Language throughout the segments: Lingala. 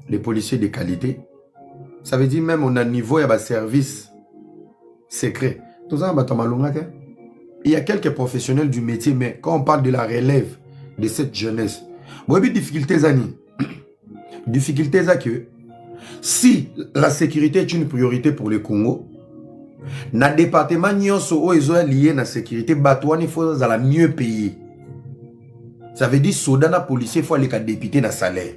les policiers de qualité. Ça veut dire même on a un niveau, il y a un service secret. Tout ça, il y a quelques professionnels du métier, mais quand on parle de la relève de cette jeunesse, il y a des difficultés. Difficulté c'est que si la sécurité est une priorité pour le Congo, dans le département où ils sont liés à la sécurité, il faut mieux payer. Ça veut dire que soldat na policier il faut aller député dans salaire.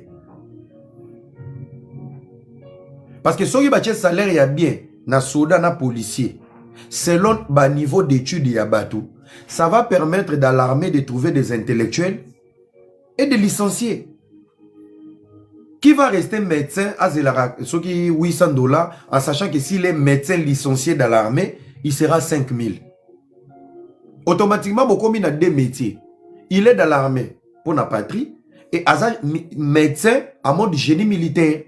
Parce que si vous avez un salaire, il y a bien na soldat na policier. Selon le niveau d'études il y a bateau, ça va permettre dans l'armée de trouver des intellectuels et des licenciés. Qui va rester médecin à 800 $, en sachant que s'il est médecin licencié dans l'armée, il sera 5 000. Automatiquement, beaucoup a deux métiers. Il est dans l'armée pour la patrie et as médecin à mode génie militaire.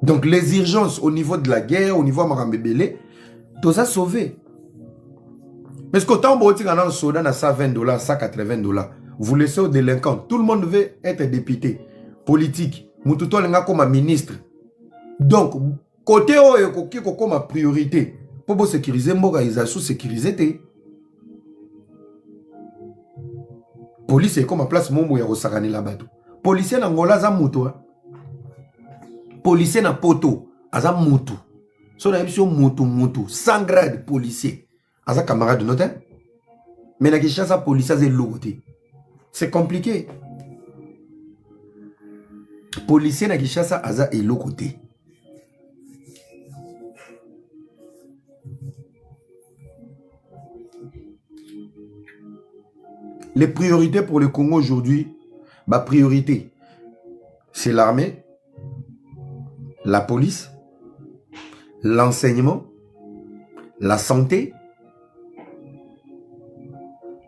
Donc les urgences au niveau de la guerre, au niveau de Marambébélé, tout ça sauvé. Mais ce qu'autant on dit un soldat à 120 $, 180 $, vous laissez aux délinquants. Tout le monde veut être député, politique, Moutouto Lenga comme ministre. Donc, côté où comme priorité, pour sécuriser, ils ont sous-sécurisé. Police est comme à place Mombo ya Osakane là-bas. Policier n'angola za mutu. Policier na poto, aza mutu. So na émission mutu, 100 grades policier. Aza camarade de notre. Mais na Kinshasa policier c'est lourd. C'est compliqué. Policier na Kinshasa aza elo côté. Les priorités pour le Congo aujourd'hui, ma priorité, c'est l'armée, la police, l'enseignement, la santé,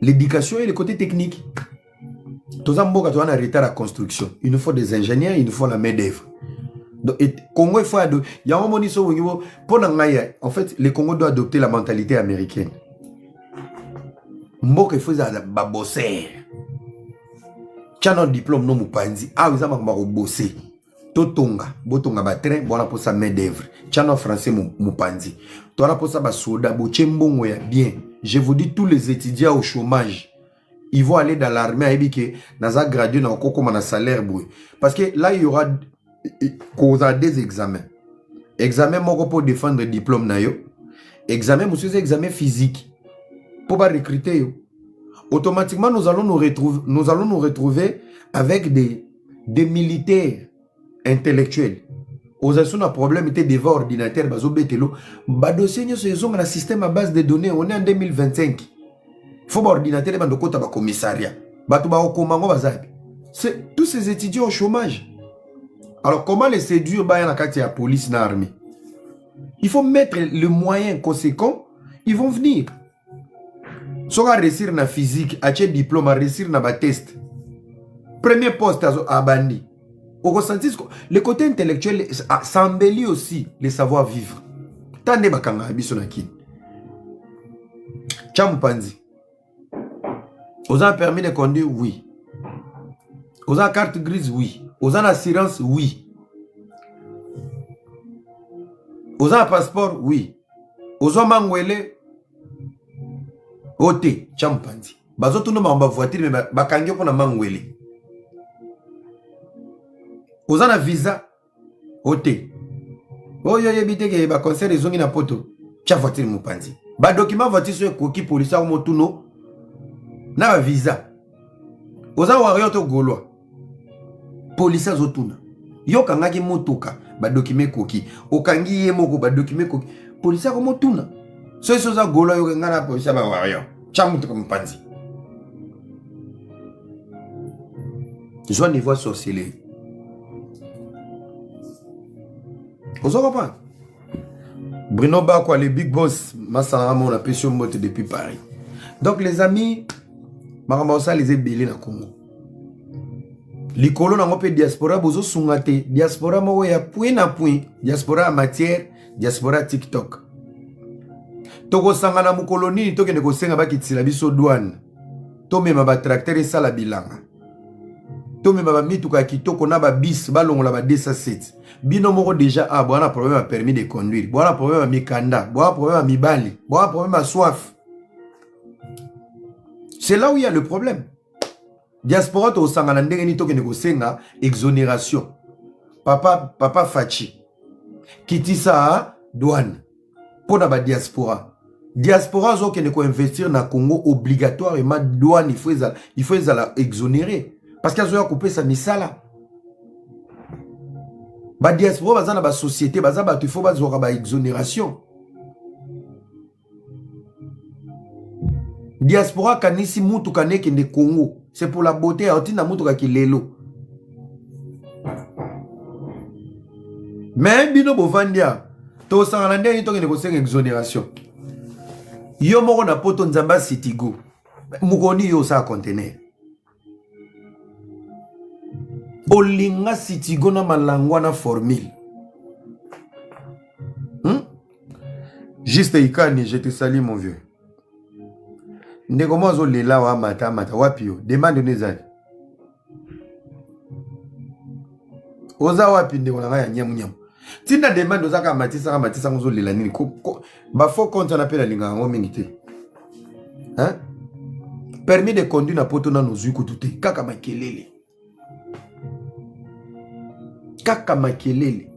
l'éducation et le côté technique. Tout ça, on a arrêté la construction. Il nous faut des ingénieurs, il nous faut la main-d'œuvre. Donc, Congo, il faut adopter. Il y a un moment en fait, le Congo doit adopter la mentalité américaine. Mboka faut bosser. Tu as un diplôme non mupanzi. Ah, vous avez bosser. Totonga, botonga batrin, bon pour sa main d'œuvre. Tu as un français mupanzi. Tu as pour ça soda, bochembongo ya bien. Je vous dis tous les étudiants au chômage, ils vont aller dans l'armée et que naza gradué na koko na salaire boy. Parce que là il y aura des examens. Examen moko pour défendre le diplôme na yo. Examen monsieur examen physique. Pour pas recruter yo. Automatiquement nous allons nous retrouver avec des militaires intellectuels. Aux assuns un problème était devant ordinateur bazo betelo ba dossier nous sont un système à base de données. On est en 2025. Faut ba ordinateur ba ndoko ta ba commissariat. Ba to ba okomango bazabi. C'est tous ces étudiants au chômage. Alors comment les séduire ba na kati ya police na armée? Il faut mettre le moyen conséquent, ils vont venir. Si on réussir na physique, à diplôme, à réussir na ba test. Premier poste à bandi. Au ressenti, le côté intellectuel, ça embellit aussi le savoir-vivre. Tande bakanga abiso na kin. Chamupanzi. Vous avez un permis de conduire? Oui. Vous avez une carte grise? Oui. Vous avez une assurance? Oui. Vous avez un passeport? Oui. Vous avez un mangwele? Ote, champanzi. Bazoto no mamba voiture mais bakangyo pona mangwele. Vous avez un visa? Ote. Oh yo yebite ke ba concert ezongi na poto. Cha voiture mupanzi. Ba document voiture sur koki police au motuno. Na visa. Vous avez wario to golwa. Police azotuna. Yo kangaki motuka ba document koki. Okangi ye moko ba document koki. Police ko motuna. So iso za golwa yo ngana police ba wario. Chamutu comme panzi. Je ne vois sorcellerie. Vous avez pas? Bruno Bakwa, les big boss, Massara, on a pêché au mote depuis Paris. Donc les amis, Maramausa les ébélés dans le Congo. Les colons n'ont pas de diaspora, bozo sungate. Diaspora mo ya point na point. Diaspora en matière, diaspora TikTok. Toko sangana mu koloni toke neko senga ba kitila biso douane. To mema ba tracteur et sala bilanga. to me ba mituka kitoko na ba bis balongola ba 207 bino moko déjà bon problème a permis de conduire bon problème a mikanda bon problème a mibali bon problème a soif. C'est là où il y a le problème. Diaspora to sangana ndenge ni toke negosenga exonération. Papa Fachi kitisa douane pour la diaspora. Diaspora zo ke neko investir na Congo obligatoirement douane il faut la exonérer parce qu'il y a coupé sa misala. Ba diaspora baza na ba société baza ba il faut bazoka ba exonération. Diaspora kanisi mutu kaneke ne Congo. C'est pour la beauté à otina mutu ka kilelo. Mais bino bovandia to sangana ndenge to ke neko senga exonération. Yo moko na poto nzamba sitigo. Mukoni yo sa conteneur. Olinga sitigo na malangwa na formule. Juste ikani, je te salue mon vieux. Ndeko mozo lela wa mata wapi yo. Demande nezali. Oza wapi ndeko na ya nyamu. Tina demande ozaka matisa ngozo lela nini. Ba faux compte on appelle linga ngo mingite. Hein? Permis de conduire na poto na nozuku tuté. Kaka makelele. Kaka makelele.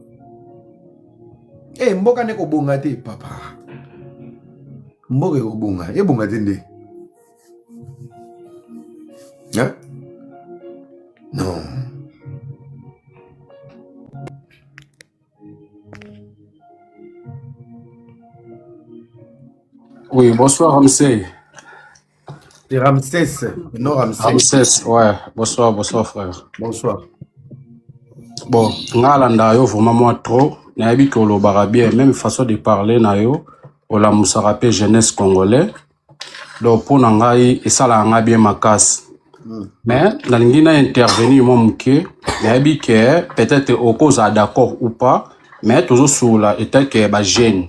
Mboka neko bonga te papa. Mboka ko bonga. Bonga te nde. Hein? Non. Oui, bonsoir Ramsey. C'est Ramsès, non Ramsès. Ramsès, ouais. Bonsoir frère. Bonsoir. Bon, ngalanda yo vraiment moi trop. Nayebi ko lo barabien même façon de parler na yo. Ola musarape jeunesse congolais. Donc pour nangai et ça la nga bien makas. Mais nalingi na intervenir moi muke. Nayebi que peut-être au cause d'accord ou pas, mais toujours sur la état que ba jeune.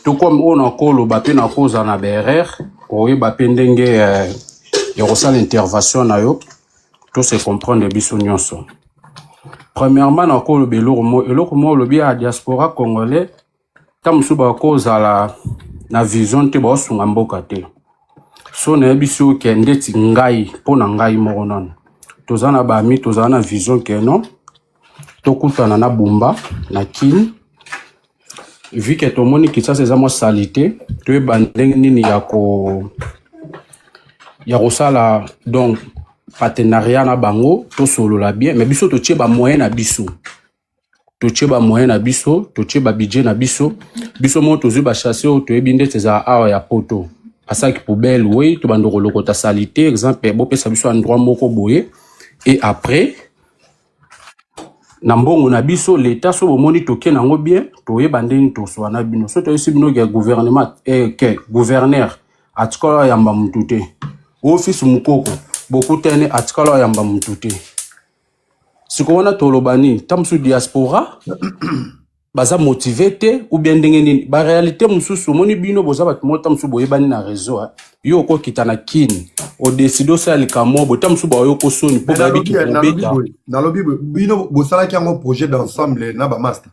Tout comme on a colo bape na cause na BRR, oye bape ndenge et ressent l'intervention na yo, tout se comprendre biso nyonso. Premièrement na colo beloko mo lobi a diaspora congolais, tamusu ba cause na vision te ba sunga mboka te. So na biso ke ndeti ngai pona ngai moko non. Tozana ba mi tozana vision ke non. Tokutana na bumba na kini. Vu que tout le monde qui ça c'est moi salité, tu es banding nini yako sala donc partenariat na bango to solo la bien mais biso to tche ba moyen na biso. To tche ba moyen na biso, to tche ba budget na biso. Biso mo to zu ba chasser o to ebinde teza awa ya poto. Asa ki poubelle oui, to bandoko lokota salité exemple bo pesa biso endroit moko boye et après Nambongo na biso l'état so bomoni toke nango bien toye bandeni to so na bino so to yesi bino ya gouvernement ke gouverneur atikola yamba mutute office mukoko bokutene atikola yamba mutute sikona tolobani tamsu diaspora baza motivé ou bien ndenge nini ba réalité mususu moni bino boza bat mota musu boyebani na réseau yo ko kitana kini o décido ça le kamo botamsu ba yo ko soni po ba bitu kobeta dans le bible bino bosala ki un projet d'ensemble na ba master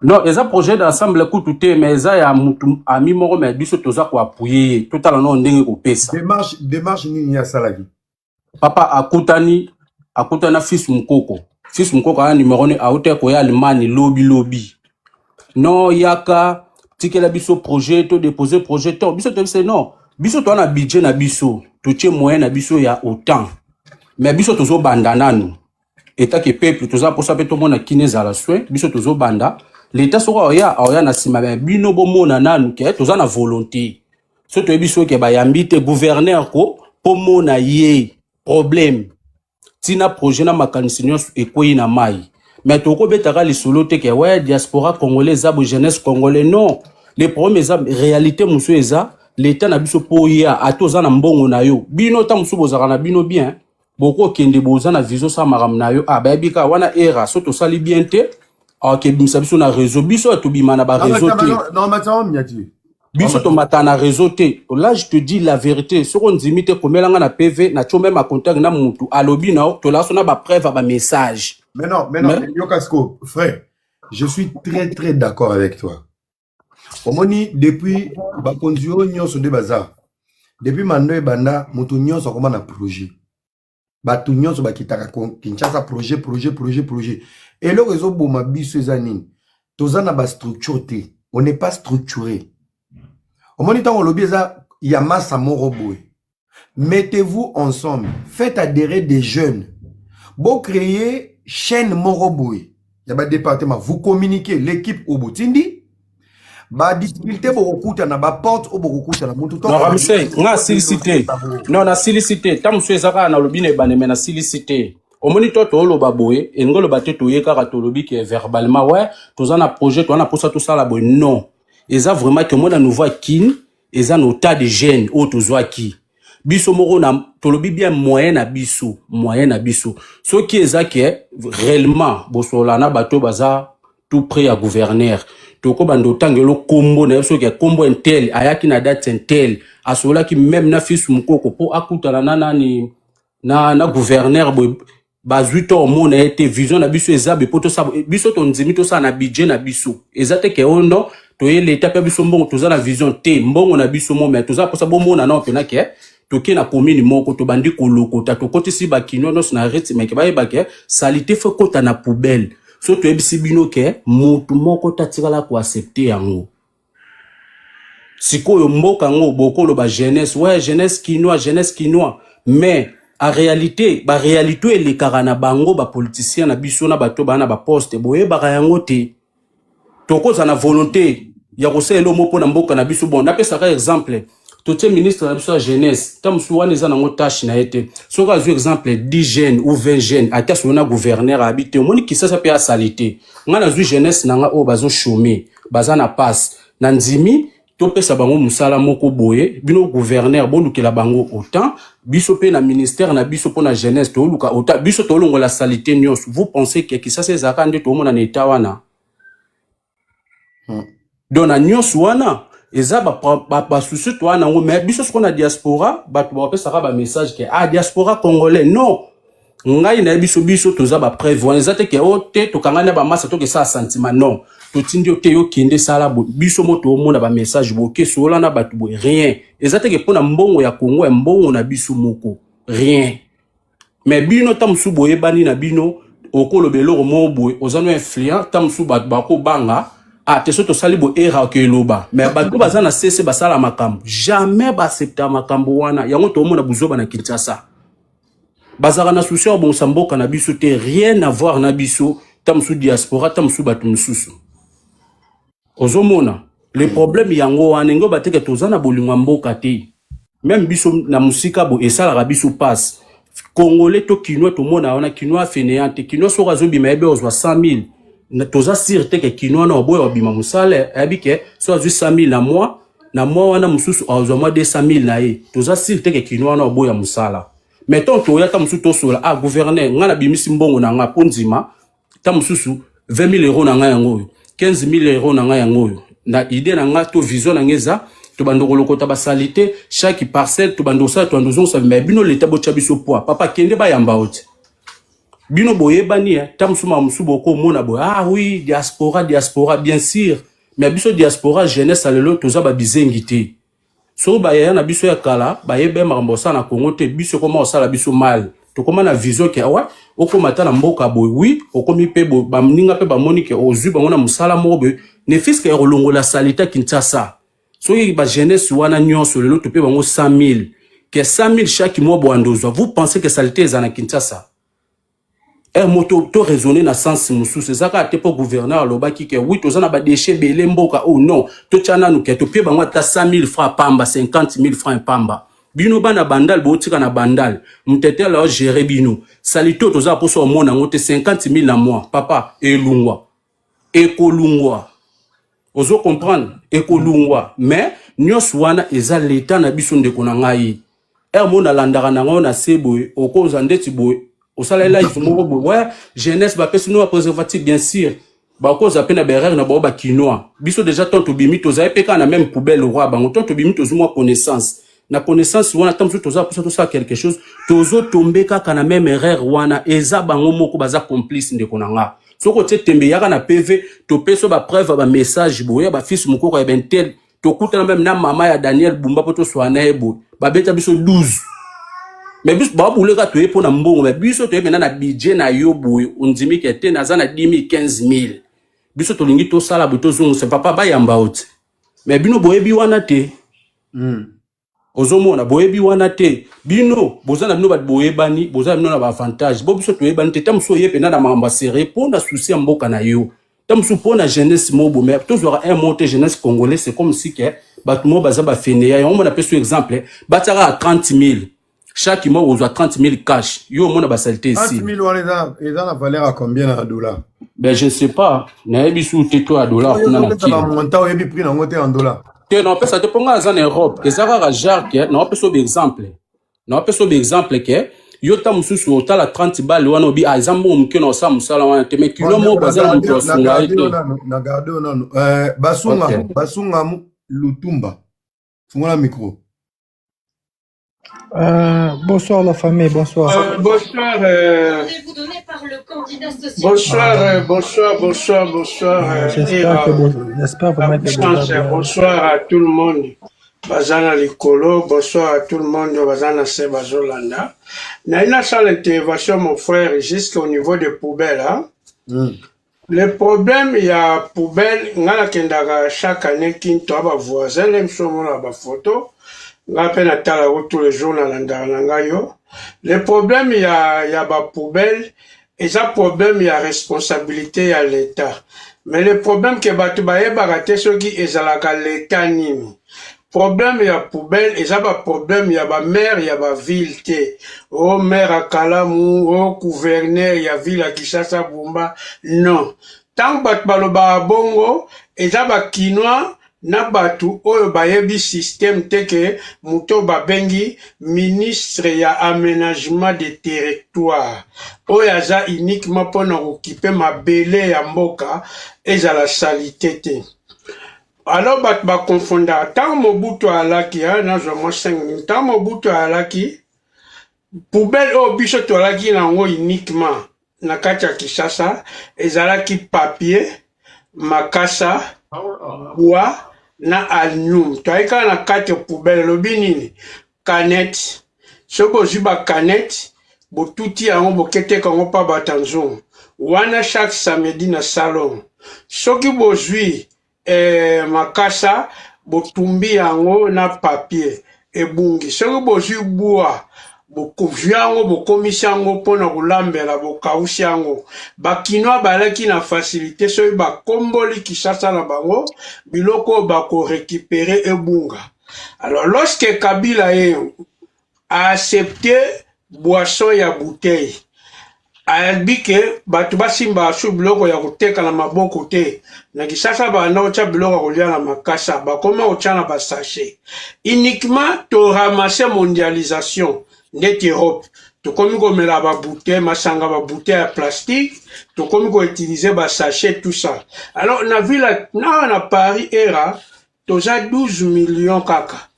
non eza projet d'ensemble kututé mais eza ya mutu ami moko mais biso toza ko appuyer total non ndenge ko pesa démarche nini ya salaki papa akutana fils mukoko a numéro ne auteur ko ya Allemagne lobby non yaka tikela biso projet to déposer projet to biso to non biso to na budget na biso to tche moyen na biso ya autant mais biso tozo banda nanu état que peuple toza pour ça to mona kineza la soin biso tozo banda l'état soko ya na sima mais bino bo mona nanu ke toza na volonté so to biso ke ba yambite gouverneur ko po mona ye problème tina projet na makanisi nyonso ekoyi na mai mais toko betaka lisolo te ke ouais diaspora congolais za jeunesse congolais non les problèmes eza réalité musu eza l'état na biso po ya atoza na mbongo na yo bino ta musu bozaka na bino bien boko kende boza na vision sa maram na yo ba bika wana era so to sali bien te ke bimsa biso na réseau biso to bima na ba réseau te non matama miati Biso to matana réseau te. Là, je te dis la vérité. Ce qu'on dit, mite komelanga na PV, na cho même à contact na mutu. Alobi na to la sona ba preuve ba message. Mais non, Yokasko, frère, je suis très très d'accord avec toi. Omoni, depuis Bakonzio Nyonso de Bazar, depuis Manoe Banda, Moto Nyonso comme un projet. Batu Nyonso Bakitaka Kinshasa projet. Et le réseau Bomabi Sezanine, Tozana ba structure te. On n'est pas structuré. Omoni Tango Lobieza, Yamasa Moroboe. Mettez-vous ensemble, faites adhérer des jeunes. Bon créer chaîne Moroboe. Il y a un département, vous communiquez l'équipe au Boutindi. Ba difficulté beaucoup na ba porte au beaucoup na mutu to. Non Ramsey, nga silicité. Non na silicité, tam souezaka na lobine baneme na silicité. Omoni to lo baboye, et ngolo baté to yeka ka to lobi qui est verbalement ouais, to za na projet to na posa tout ça la boy non. Et ça vraiment que moi na nouveau kin, et ça no tas de jeunes au to zo ki. Biso moko na to lobi bien moyen na biso. Ce qui est ça qui est réellement bosolana bato baza tout prêt à gouverneur. Toko bando tangelo kombo na yeso ke kombo intel ayaki na date intel asola ki même na fils mukoko po akutana na gouverneur bazuito mo na été vision na biso ezabe poto sa biso to nzimi to sa na budget na biso ezate ke ondo to ye l'état pe biso mbongo to za na vision te mbongo na biso mo mais to za posa bombo na pena ke to ke na commune moko to bandi kolokota to kotisi ba kino no na rete mais ke ba ke salité faut kota na poubelle. Surtout ebisi bino ke mutu moko tatikala ko accepter yango. Sikoyo mboka ngo bokolo ba jeunesse, ouais jeunesse kinois, mais en réalité ba réalité ele karana bango ba politicien na biso na bato bana ba poste boye ba yango te. Toko za na volonté ya ko selo mo pona mboka na biso bon na pesa ka exemple. Tout ministre de la jeunesse, tam souane za nango tâche na été. So ka exemple 10 jeunes ou 20 jeunes, ata so na gouverneur habité, moni ki ça peut a salité. Ngana zu jeunesse nanga o bazo chômer, baza na passe. Na nzimi to pesa bango musala moko boye, bino gouverneur bolukela bango autant, biso pe na ministère na biso pona jeunesse to luka autant, biso to longo la salité nyos. Vous pensez que ça c'est zakande to mona na eta wana? Dona nyos wana eza ba souci toi na ngo mais biso ce qu'on a diaspora ba to ba saka ba message que diaspora congolais non ngai na biso to za ba prévoir ezate ke o te to kangana ba massa to ke sa sentiment non to tindi o te yo kende sala biso moto o mona ba message bo ke sola na ba bo rien ezate ke pona mbongo ya Congo mbongo na biso moko rien mais bino tamsu boye bani na bino okolo beloko mo boye ozano influent tamsu ba ko banga. Te soto salibo era ke loba mais bato bazana cesse basala makambo jamais ba accepter makambo wana yango to mona buzoba na Kinshasa bazara na souci bon samboka na biso te rien à voir na biso tamsu diaspora tamsu bato mususu ozomona le problème yango wana ngo bateke tozana bolingwa mboka te même biso na musika bo esala ra biso passe congolais to kinois to mona wana kinois fainéante kinois so razobi maybe ozwa 100,000 toza sirte ke kinois na oboya obima musale abike so azu 100,000 na mois wana mususu azwa mwa 200,000 na ye toza sirte ke kinois na oboya musala mettons to ya ta mususu to sola gouverneur ngana bimisi mbongo na nga ponzima ta mususu 20,000 euros na nga yango 15,000 euros na nga yango na idée na nga to vision na ngeza to bandoko lokota ba salité chaque parcelle to bandosa to ndozon sa mais bino l'état bo chabiso poa papa kende ba yamba oti bino boyebani tamsuma musubo ko mona bo oui diaspora bien sûr mais biso diaspora jeunesse alelo toza ba bizengité so ba ya na biso ya kala ba yebe makambo sa na Congo te biso koma osala biso mal to koma na vision ke awa okomata na mboka bo oui okomi pe bo ba mninga pe ba monike ozu ba ngona musala mo bo ne fiske ya kolongola salita Kinshasa so yi ba jeunesse wana nyonso lelo to pe bango 100,000 que 100,000 chaque mois bo andozwa vous pensez que salite ezana Kinshasa moto to raisonner na sens mususu zaka te po gouverneur lobaki ke oui tozana ba déchet belé mboka oh non to tchana nu ke to pe bango ta 100,000 francs pamba 50,000 francs pamba bino bana bandal bo tika na bandal mtete la gérer bino salito toza po so mona ngote 50,000 na mois papa ekolungwa ozo comprendre ekolungwa mais nyos wana eza l'état na biso ndeko na ngai mona landaka na ngo na sebo okoza ndeti boy au salaire là il faut ouais jeunesse va passer nous à préservatif bien sûr bakoza pe na berere na bao ba quinoa biso déjà tant tobimi toza pe ka na même poubelle roi bango tant tobimi tozuma connaissance na connaissance wana tam toza pour ça quelque chose tozo tomber kaka na même erreur wana eza bango moko baza complice ndeko na nga soko te tembe yaka na PV to peso ba preuve ba message boya ba fils mukoko ya bentel to kuta na même na mama ya Daniel Bumba poto swana ebo ba beta biso 12 mais bis ba boule ka to epo na mbongo mais biso to na budget na yo boy ondimi ke te na za na 10 000 15 000 biso to lingi to sala buto zungu se papa ba yamba out mais bino boyebi wana te ozomona boyebi wana te bino bozana bino ba boyebani bozana bino na ba avantage bo biso to yebani te tamso yepe na mamba serré pour na souci ya mboka na yo tamso pour na jeunesse mobo mais toujours un monte jeunesse congolais c'est comme si que batumo baza ba feneya on mona peso exemple batara à 30 000 chaque mois on a 30 000 cash yo mona ba saleté ici 30 000 wana eza na valeur à combien na dollars? Ben je sais pas na bisu teto à dollars kuna na ki na montant yebi prix na ngote en dollars que non peut ça dépend en Europe que ça va genre que non peut so exemple que yo ta mususu otala 30 balles wana obi azambo mke na sa musala wana te mais kilo mo bazala mko sunga ite na garder on basunga Lutumba fungola micro. Bonsoir la famille, bonsoir. Bonsoir. Bonsoir. J'espère que vous mettez bien. Bonsoir à tout le monde. Bazana Likolo, bonsoir à tout le monde. Bazana Sebazolanda. N'a une seule intervention, mon frère, jusqu'au niveau des poubelles. Hein? Le problème, il y a poubelle, ngala kendaka chaque année, kinto aba voisin, l'aime somo la ba photo. Ngapena tala tous les jours na landanga yo. Le problème, il y a ba poubelle, et ça problème, il y a responsabilité à l'État. Mais le problème que batu baye barate soki ezalaka l'État nini. Problème, il y a poubelle, et ça ba problème, il y a ba maire, il y a ba ville te. Oh maire à Kalamu, oh gouverneur, il y a ville à Kinshasa Bumba. Non. Tant batu baloba bongo, et ça ba quinoa, na batu oyo bayebi système teke muto babengi ministre ya aménagement des territoires oyo aza uniquement pona occuper mabele ya mboka ezala salité te. Alors batu ba confondre tant Mobutu alaki na zomo 5 minutes tant Mobutu alaki poubelle o biso to alaki nango uniquement na kati ya Kinshasa ezalaki papier makasa bois na aluminium toyeka na kati poubelle lobi nini canette soko ziba canette botuti yango bokete kango pa batanzon wana chaque samedi na salon soki bozwi makasa botumbi yango na papier ebungi soki bozwi bois bokovwi yango bokomisi yango mpona kolambela bokausi yango bakinoa balaki na facilité soki bakomboli Kinshasa na bango biloko bakorécupérer ebunga. Alors lorsque Kabila a accepté boisson ya bouteille ayabi ke batu basimba asu biloko ya koteka na maboko te na Kinshasa banda otya biloko kolia na makasa bakoma otya na basachet uniquement to ramasser mondialisation ndeti Europe tokomi komela ba bouteille masanga ba bouteille ya plastique tokomi ko utiliser ba sachet tout ça. Alors na ville na Paris era toza 12 millions kaka.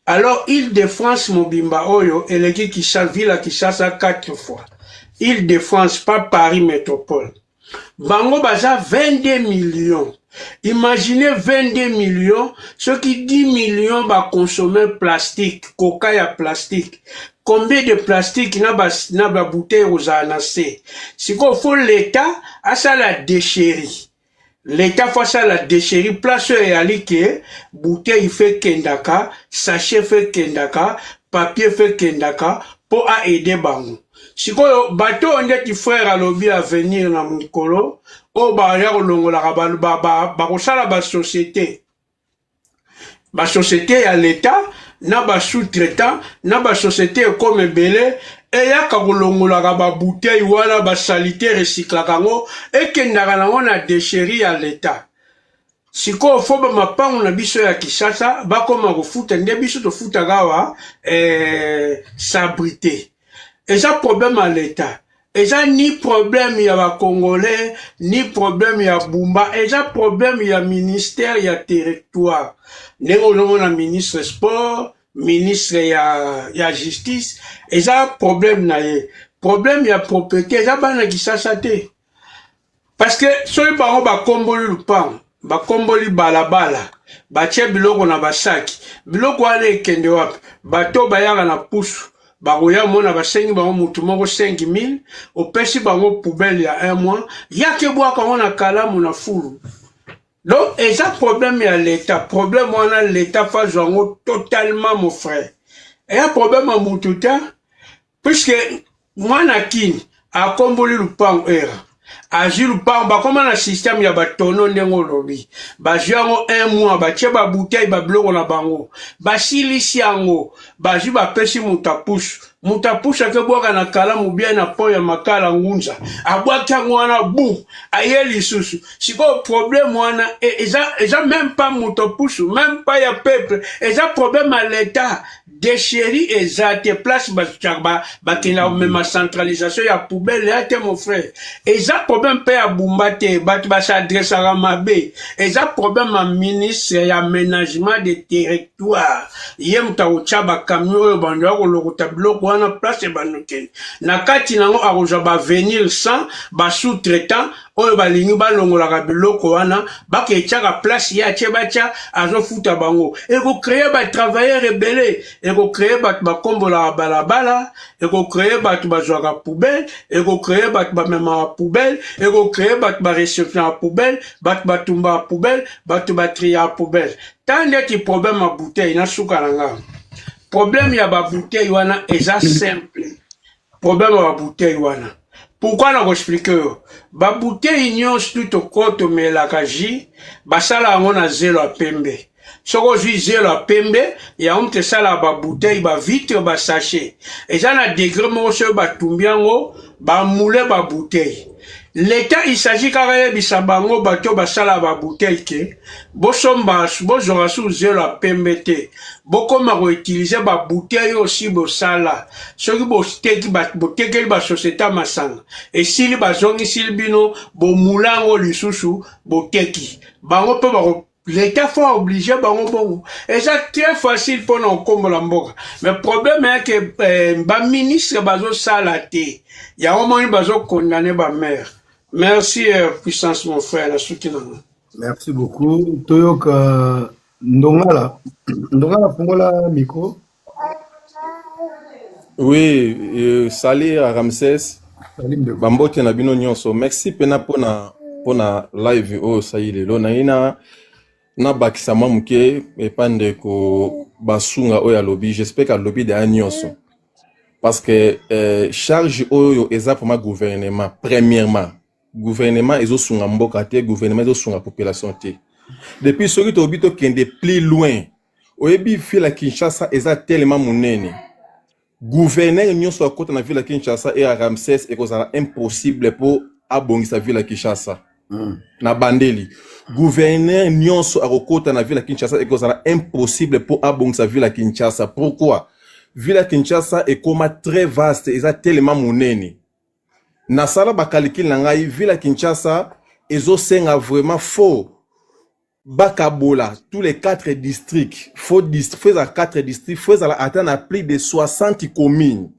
Alors Île-de-France mobimba oyo eleki Kinshasa ville à Kinshasa 4 fois. Île-de-France pas Paris métropole. Bango baza 22 millions. Imaginez 22 millions, ceux qui 10 millions va consommer plastique, coca ya plastique. Combien de plastique na ba bouteille aux anacés? Si qu'on faut l'État à ça la déchérie. L'État fait ça la déchérie, place et alike, bouteille fait kendaka, sachet fait kendaka, papier fait kendaka, pour aider bango. Si qu'on bateau on dit frère à lobby à venir na mukolo, o ba ya longola ba kosala ba société. Ba société à l'État, na ba sous-traitant, na ba société comme belé, et ya ka kolongola ba bouteille wala ba salité recycla kango et kendaka nango na déchérie à l'État. Siko faut ba mapango na biso ya Kinshasa ba koma ko futa nde biso to futa gawa sabrité. Et ça problème à l'État. eza ni problème ya ba Congolais, ni problème ya Bumba, eza problème ya ministère ya territoire. Ndenge na ministre sport, ministre ya justice, eza problème na ye. Problème ya propriété, eza bana Kisasa te. Parce que soki bango bakomboli lupango, bakomboli balabala, batie biloko na basaki, biloko wana ekende wapi, bato bayaka na pusu, bakoya mona basengi bango mutu moko 5 000, opesi bango poubelle ya 1 mois, yake bwaka ngo na kalamu na fulu. Donc, eza problème ya l'État, problème wana l'État fa zango totalement mon frère. Et un problème à mutu ta, puisque mwana kini akomboli lupango era. Ajilu pa bakoma na système ya batono ndengo lobi bajango 1 mois batie ba bouteille ba bloko na bango basilisi yango baji ba pesi mutapush ake bwaka na kalamu bien na po ya makala ngunza abwaki yango wana bu ayeli susu siko problème wana eza même pas mutapush même pas ya peuple eza problème à l'état déchéri ezate place bakina même centralisation ya poubelle ya te mon frère eza problème pe ya Bumba te batu ba s'adresse à mabe eza problème à ministre ya aménagement de territoire yem ta uchaba camion bando ko lokota bloko wana place banuke na kati nango akoja ba venir sans ba sous-traitant oyo balingi balongola biloko wana bakechaka place ya chebacha azofuta bango eko créer ba travailleurs rebelles eko créer bat bakombola balabala eko créer bat bazwaka poubelle eko créer bat bamema poubelle eko créer bat ba réception poubelle bat batumba poubelle bat batria poubelle tant de problème à bouteille na suka nanga problème ya ba bouteille wana eza simple problème ya ba bouteille wana. Pourquoi on explique ba bouteille nyonso tout koto melaka ji basala yango na zelo a pembe soko ji zelo a pembe ya omte sala ba bouteille ba vitre ba sachet eza na degré moko so ba tumbiango ba moule ba bouteille. L'État il s'agit kaka bisa bango bato basala ba bouteille ke bosomba bozora sous zelo a pembe te bokoma ko utiliser ba bouteille aussi bosala soki boteki botekeli ba société masanga et sili bazongi sili bino bo mulango lisusu boteki bango pe ba l'État faut obliger bango bongo et ça très facile pour nous comme la mboka mais problème est que ba ministre bazo sala te ya au moins bazo condamner ba maire. Merci puissance mon frère la soutien. Merci beaucoup. Toyok Ndongala Fongola micro. Oui, salut à Ramsès. Bambote na bino nyonso. Merci pena pona live o saile lo na ina na bakisa mamuke epande ko basunga oya lobby. J'espère que lobby de nyonso. Parce que charge oyo eza pour ma gouvernement premièrement. Gouvernement ezo sunga mboka te gouvernement ezo sunga population te. Depuis ce que obito kende plus loin. Oyebi fila Kinshasa eza tellement monene. Gouverneur nyonso akota na ville Kinshasa et à Ramsès et kozala impossible pour abongisa ville Kinshasa. Na bandeli. Gouverneur nyonso akota na ville Kinshasa et kozala impossible pour abongisa ville Kinshasa. Pourquoi? Ville Kinshasa est comme très vaste eza tellement monene. Na sala bakalikil na ngai ville Kinshasa ezo senga vraiment faux bakabola tous les 4 districts faut à 4 districts faut atteindre à plus de 60 communes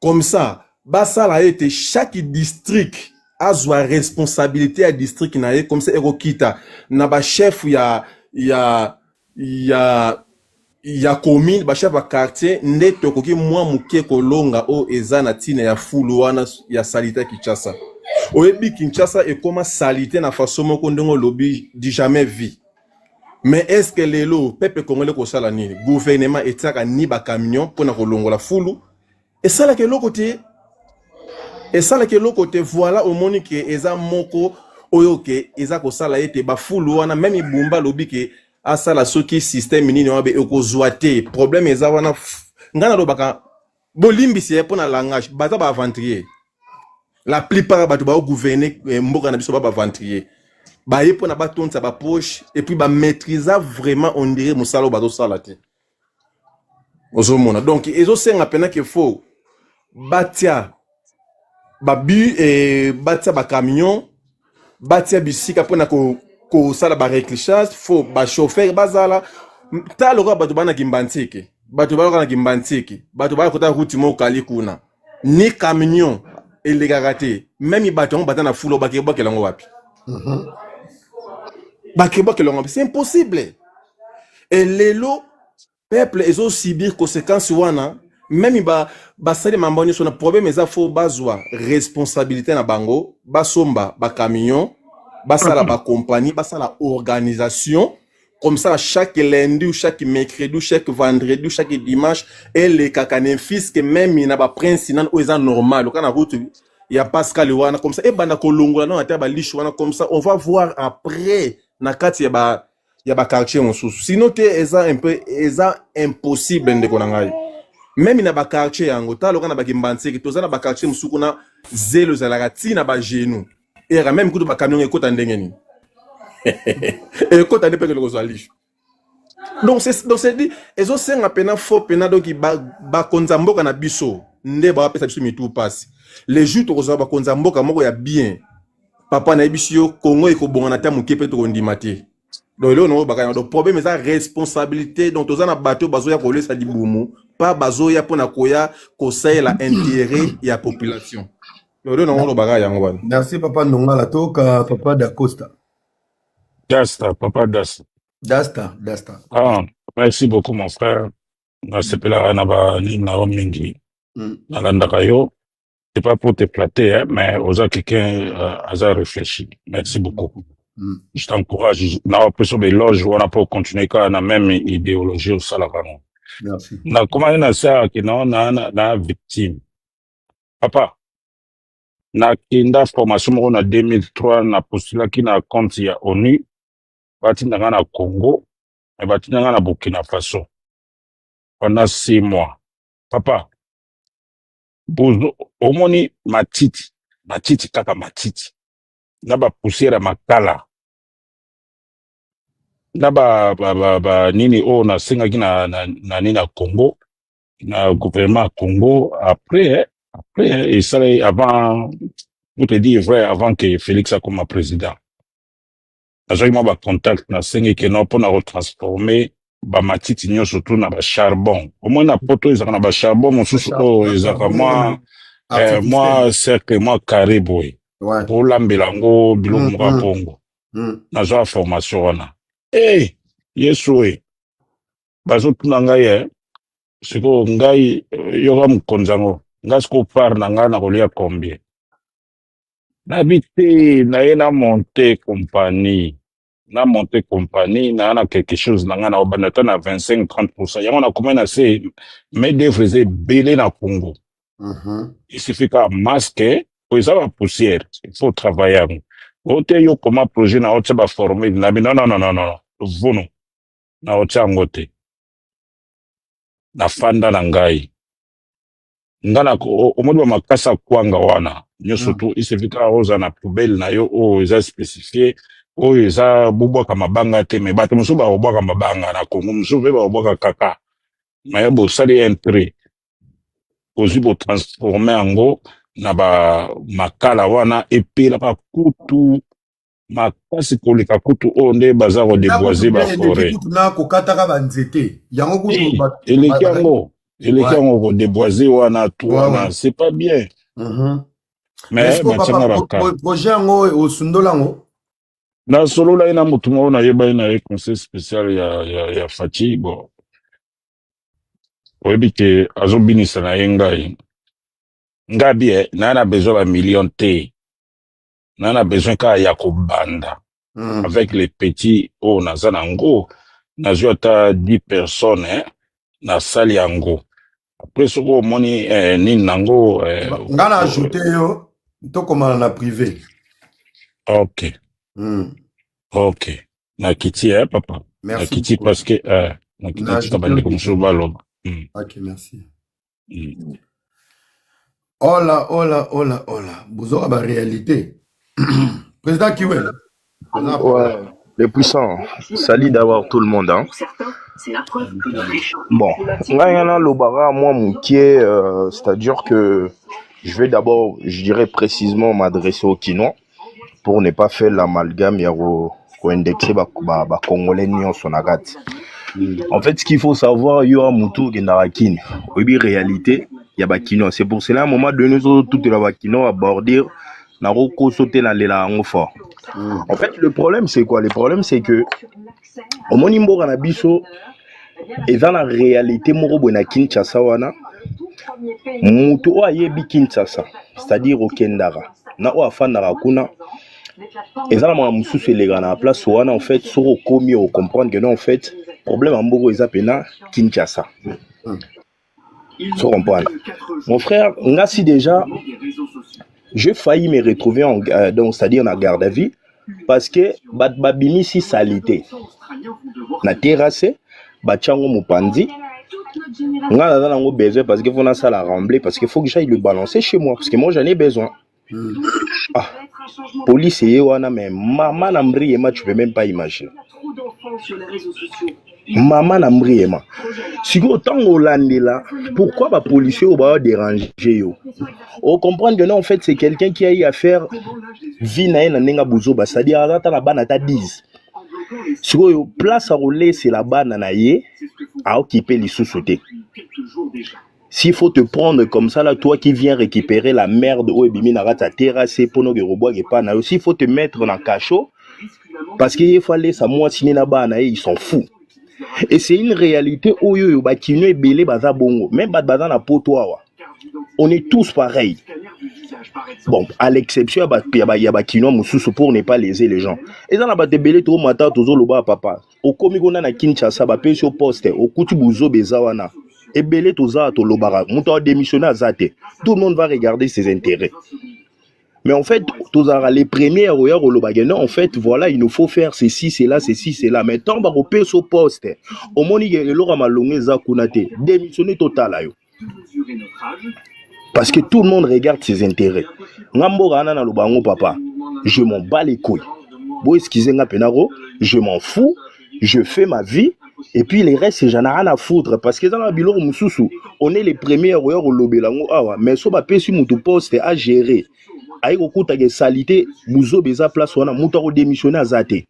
comme ça basala été chaque district a sa responsabilité à district na comme ça erokita na ba chef ya commune ba chef ba quartier ndeto koki mwa muke kolonga o eza na tina ya fulu wana ya salite Kinshasa oyebi Kinshasa et comment salite na façon moko ndongo lobby du jamais vu mais est-ce que lelo peuple congolais ko sala nini gouvernement etaka ni ba camion pona kolongola fulu et ça là que l'autre côté voilà au moni que eza moko oyo ke eza ko sala ete ba fulu wana même ibumba lobby ke asala soki système nini wabe ekozwate problème eza wana ngana lobaka bolimbisi pona langage baza ba aventurier la plupart batu ba gouverner mboka na biso ba aventurier ba yepona ba tonsa ba poche et puis ba maîtriser vraiment on dirait musalo bazo sala te ozomona donc ezo senga pena ke fo batia babu batia ba camion batia bisika pona ko sala ba reclichage fo ba chauffeur bazala ta loka bato bana kimbantike bato bana kimbantike bato bana kota route mo kali kuna ni camion elegaka te même bato bata na fulo bakeba kelongo wapi bakeba kelongo wapi c'est impossible et lelo peuple ezo subir conséquences wana même basali mamboni so na problème eza fo bazwa responsabilité na bango basomba ba camion basala ba compagnie basala organisation comme ça chaque lundi ou chaque mercredi ou chaque vendredi ou chaque dimanche et les kakane fils que même ina ba prince nan o eza normal kana route ya Pascal wana comme ça et bana kolongola na ata ba lish wana comme ça on va voir après na kati ya ba quartier mosusu sinon te eza un peu eza impossible ndeko na ngai même na ba quartier yango ta loka na ba kimbantseki toza na ba quartier musuku na zelo zalaka tina ba genou et même kutu ba camion ekota ndenge nini ekota ndenge peke lokozwa lisho donc c'est dit ezo senga pena fo pena donc ba konza mboka na biso nde ba pesa biso mitu passe les jours tokozwa ba konza mboka moko ya bien papa na biso Congo ekobonga na ta muke pe to kondima te donc là on va donc problème c'est responsabilité donc toza na bateau bazoya ko lesa dibumu pas bazoya pona koya ko la intérêt ya population donc là on va yango wana merci papa Ndongala toka papa d'Acosta Dasta, papa Dasta. Dasta Ah, merci beaucoup, mon frère. Nasepela Anaba Nina Mingi. Nalandaka yo. C'est pas pour te flatter, hein, mais osa quelqu'un a réfléchi. Merci beaucoup. Je t'encourage. Na peso beloge, on a pas continuer quand na même idéologie au salavano. Merci. Na comment na ça qui na victime. Papa. Na kinda formation na 2003 na postula qui na compte ya ONU. Batinda na Congo, et batinda na Burkina Faso. Pendant 6 mois. Papa, bozo, omoni matiti kaka matiti. Naba poussière makala. Naba nini o na senga na nina Congo, na gouvernement Congo, après, et ça avant, pour te dire vrai, avant que Félix a comme président. J'ai eu contact na sengi que non pour na retransformer ba matiti nyo surtout na ba charbon. Au moins na poto ils na ba charbon mon sous ils moi cercle moi carré boy. Pour l'ambelango bilo mwa pongo. Na zo formation wana. Yesu bazo tuna ngai siko ngai yoga mkonzango. Ngasko par na nga na kolia combien. N'habiter, na monter compagnie. Na monter compagnie, na quelque chose, na 25-30%. Y'a on a combien assez, mais des vrais belé na Congo. Il suffit qu'à masquer, pour ça va poussière. Il faut travailler. Ote yo comment projet na ote ba former, na non. Vono. Na ote angote. Na fanda na ngai. Ngana ko omodo makasa kwanga wana. Nyo surtout il suffit qu'à oza na poubelle na yo o eza spécifié o eza bubwaka mabanga te me bato mosusu baobwaka mabanga na Congo mosusu mpe baobwaka kaka maye bosali intérêt ozwi botransforme yango na makala wana epela bakutu makasi koleka kutu oyo nde baza kodeboise baforêt eleki yango kodeboise wana tu wana c'est pas bien. Mais projet yango osundolango na solo la ina mutu mo na yeba ina conseil spécial ya Fachi bon oyebi ke azobinisa na yengai ngabi na besoin ba million te na besoin ka ya kobanda avec les petits o na zanango na jota 10 personnes na sali yango après ce que moni ni nango ngana ajouter yo to comment na privé. OK. OK. Na kiti papa. Merci. Na kiti parce que na kiti kabande comme ça baloba. OK, merci. Hola. Bozo ba réalité. Président Kiwel. Ouais, les puissants. Salut d'avoir tout le monde hein. Bon, là, il y en a le bara, moi, mon pied, c'est-à-dire que je vais d'abord, je dirais précisément m'adresser aux Kinois pour ne pas faire l'amalgame ya ko indexer ba Congolais nyonso na kati. En fait, ce qu'il faut savoir, il y a Moutou qui est dans la Kine. Oui, réalité, il y a Bakino. C'est pour cela, à un moment donné, tout est Bakino à bordir, n'a pas sauté dans les langues fort. En fait, le problème, c'est quoi? Le problème, c'est que, au Monimbo Ranabiso, et dans la réalité, Morobo na Kinshasa wana, Moutou a yebi Kinshasa, c'est-à-dire au Kendara. Na o afan na rakuna. Et ça, les gars, à la place, en fait, sur commis au comprendre que non, en fait, problème en Bogo, ils appellent Kinshasa. Tu comprends? Mon frère, si déjà, j'ai failli me retrouver donc, c'est-à-dire en garde à vue, parce que babimi si salité. Na terrasse, bachango mupandi. On a besoin parce qu'il faut na ça la rembler, parce qu'il faut que j'aille le balancer chez moi, parce que moi j'en ai besoin. Ah, police et wana mais maman n'ambriema tu peux même pas imaginer. Maman n'ambriema. Si autant Hollande là, pourquoi les policiers va déranger yo? On comprend que non en fait c'est quelqu'un qui a eu à faire vie na nenga buzoba, c'est-à-dire ata la bana ta 10. Si yo place à rouler c'est la bana na ye à occuper les sous-sautés. S'il faut te prendre comme ça, là, toi qui viens récupérer la merde où Ebimi Narata terrassé pour nos robots et pas, aussi il faut te mettre dans le cachot parce qu'il fallait ça, moi, si ils sont fous. Et c'est une réalité où Bakino est belé, baza bongo, même baza na potoa. On est tous pareils. Bon, à l'exception, il y a Bakino Moussou pour ne pas léser les gens. Et dans la bate belé, tout le matin, tout le monde papa. Au Komigona na Kinshasa, bapé sur poste, au Kutubuzo Bezawana. Et belé toza to lobara muto démissionné à zate, tout le monde va regarder ses intérêts. Mais en fait toza les premiers au lobageno en fait voilà il nous faut faire ceci c'est là mais tant ba repé so poste au moni le lora malongé za kunate démissionné total ayo parce que tout le monde regarde ses intérêts. Ngambo rana na lobango papa je m'en bats les couilles bo excusez nga penaro je m'en fous je fais ma vie. Et puis les restes, j'en ai rien à foutre. Parce que dans la bilor Moussou, on est les premiers au lobelango. Mais so ba pesi mutu poste à gérer. Aïe au coup de salité, Mouzo beza place on a muto démissionné à zate.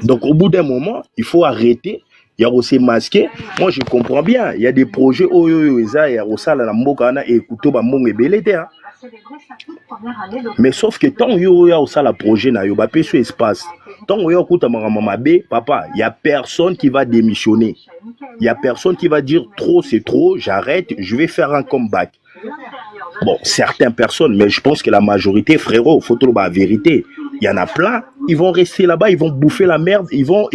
Donc au bout d'un moment, il faut arrêter. Il y a aussi masqué. Moi je comprends bien. Il y a des projets il y a aussi la mboka na écouter ba mbongo belete. Mais sauf que tant yo ya aussi la projet na yo ba pesi espace. Tant que papa, il n'y a personne qui va démissionner. Il n'y a personne qui va dire trop, c'est trop, j'arrête, je vais faire un comeback. Bon, certaines personnes, mais je pense que la majorité, frérot, faut trouver la vérité. Il y en a plein, ils vont rester là-bas, ils vont bouffer la merde, ils vont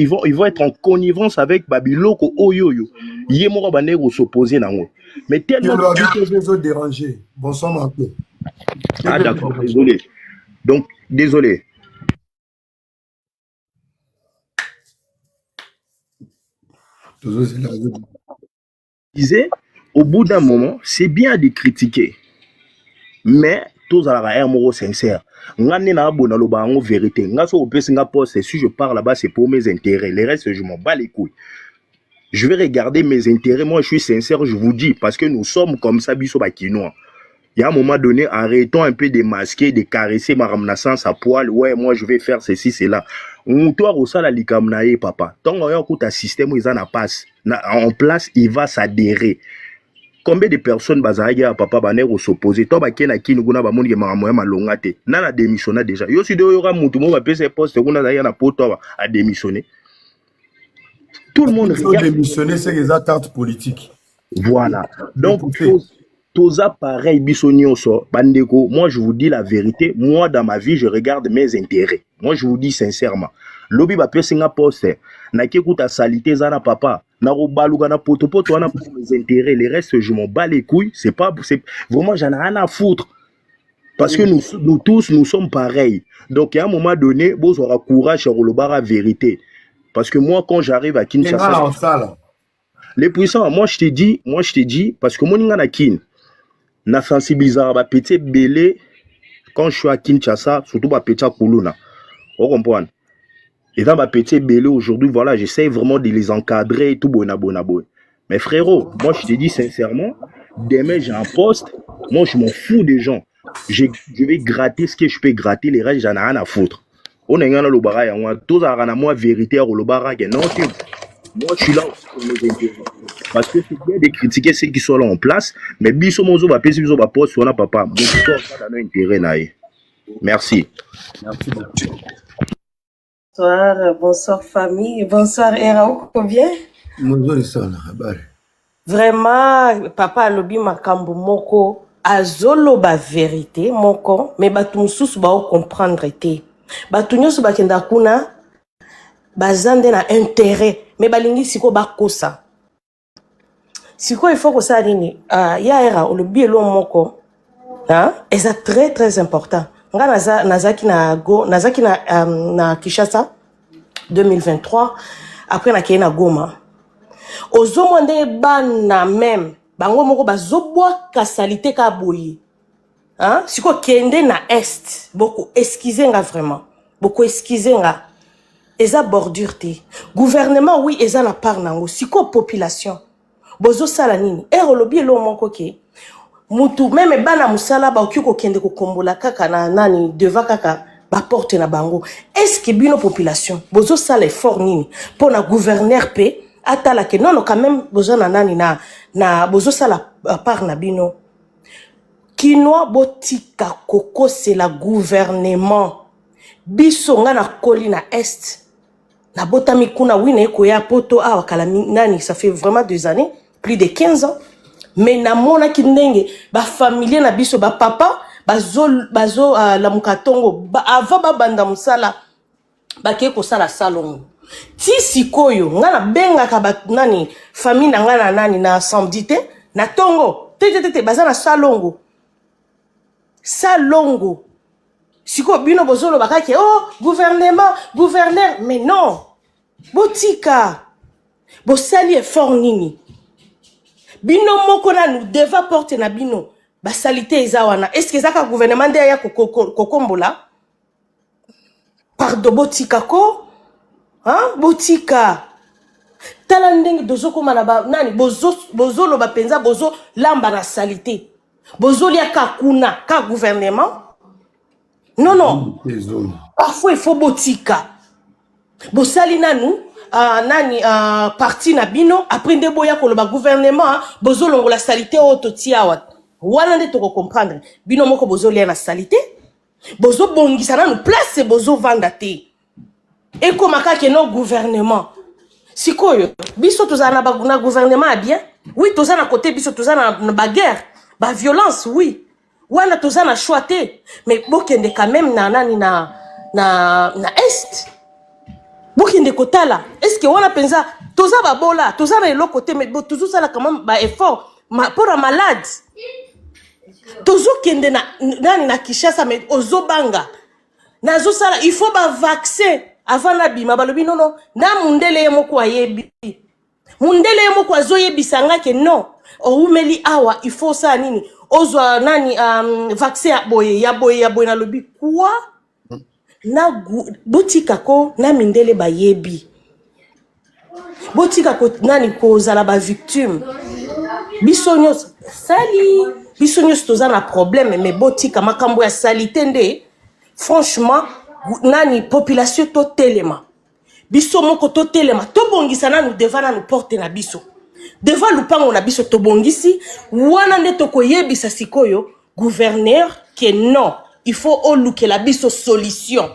être en connivence avec Babiloko, Oyoyo. Yemora Banero s'opposer dans eux. Mais tellement. de déranger. Bonsoir, Marco. Ah, d'accord, désolé. Donc, désolé. Disais, au bout d'un moment, c'est bien de critiquer, mais tous à la mot sincère. Ngani na abona lo bango vérité. Ngaso opesi nga poste si je parle là-bas c'est pour mes intérêts. Les restes je m'en bats les couilles. Je vais regarder mes intérêts. Moi je suis sincère, je vous dis parce que nous sommes comme ça biso bakinois. Il y a un moment donné, arrêtons un peu de masquer, de caresser ma ramenaissance à poil. Ouais, moi je vais faire ceci, cela. On doit aussi la likamnae, papa. Tant qu'on a un système où ils en passent en place, il va s'adhérer. Combien de personnes bazaïga papa baner s'opposer? Toi bakena kini kuna ba moni maramoya malongate. Nana démissionné déjà. Yo si de yora mutu mo ba pese poste kuna zaïga na poto a démissionné. Tout le monde regarde. Démissionner, c'est les attentes politiques. Voilà. Donc tous pareil bisonioso bandeko. Moi je vous dis la vérité. Moi dans ma vie je regarde mes intérêts. Moi je vous dis sincèrement. Lobby ba pese nga poste. Na kekuta salité zana papa. Na robaluga na poto wana pour mes intérêts. Les restes je m'en bats les couilles. C'est vraiment j'en ai rien à foutre. Parce que nous tous nous sommes pareils. Donc à un moment donné, vous aurez courage à la vérité. Parce que moi quand j'arrive à Kinshasa, les puissants, moi je te dis parce que moi na kin na sensibiliser ba petit belé quand je suis à Kinshasa, surtout ba petit kuluna. Vous comprenez? Et dans ma petite belé aujourd'hui, voilà, j'essaie vraiment de les encadrer et tout, bon. Mais frérot, moi je te dis sincèrement, Demain, j'ai un poste. Moi, je m'en fous des gens. Je vais gratter ce que je peux gratter. Les règles, j'en ai rien à foutre. On est dans le barrage. Tous à moi vérité au barrage. Non, moi, je suis là aussi pour mes intérêts. Parce que c'est bien de critiquer ceux qui sont là en place. Mais biso mozo va payer biso va poste on a papa. Donc, ça a un intérêt là. Merci. Merci beaucoup. Bonsoir famille, bonsoir Era, bien? Bonjour Sana, habari. Vraiment, papa alobi makambo moko azoloba vérité moko, mais batu mususu ba comprendre te. Batu nyonso bakenda kuna bazande na intérêt, mais balingi siko bakosa. Siko il faut que ça nini. Ya Era olobi elo moko. Hein? Et c'est très très important. Nga nazaki na Kinshasa 2023 après na kena Goma. Ozomo nde bana même bango moko bazobwa kasalité ka boyi. Hein? Siko kende na est beaucoup excuser nga vraiment. Beaucoup excuser nga. Eza bordure te. Gouvernement oui eza na part nango. Siko population. Bozo sala nini? Erolobi elo moko ke mutu même bana musala ba okiko kende ko kombola kaka na nani devant kaka ba porte na bango. Est-ce que bino population bozo sala effort nini pour na gouverneur pe atala ke non quand même bozo na nani na bozo sala part na bino kinoa botika koko c'est la gouvernement biso nga na koli na est na botami kuna wine ko ya poto awa kala nani ça fait vraiment 2 années plus de 15 ans. Mais na mona kindenge ba familier na biso ba papa bazo la mukatongo avant ba banda musala ba ke ko sala salon ti sikoyo ngana benga ka ba nani famille na ngana nani na samedi na tongo te bazana salongo siko bino bozolo bakake oh gouverneur mais non botika bosali effort nini bino moko na nous deva porter na bino ba salité ezawana est-ce que zaka gouvernement ndia ya kokombola pardon botika ko hein botika tala ndenge dozo koma na ba nani bozo lo ba penza bozo lamba na salité bozo lia kakuna ka gouvernement non parfois il faut botika bosali nanu nani parti na bino après nde boya ko ba gouvernement bozo longo la salité auto tiawa wana nde to comprendre bino moko bozo lia na salité bozo bongisa nanu place bozo vanda te et comme ka no gouvernement sikoyo biso tozana ba na gouvernement bien oui tozana côté biso tozana na ba guerre ba violence oui wana tozana choix te mais bokende quand même na nani na est bokende kotala est-ce que wana penza toza babola toza na eloko te mais toujours ça là quand même ba effort pour la malade tozo kende na nani na Kinshasa mais ozobanga nazo sala il faut ba vaccin avant la bima balobi non na mundele yemoko ayebi mundele yemoko azoyebisanga ke non o umeli awa il faut ça nini ozwa nani vaccin ya boye na lobi quoi na botika ko na mindele bayebi botika ko nani ko zala ba victime bisonyos sali bisonyos tozana problème mais botika makambo ya salité nde franchement nani population to telema biso moko to telema to bongisa nanu devant nanu porte na biso devant lupango na biso to bongisi wana nde to koyebisa sikoyo gouverneur que non il faut oluke la biso solution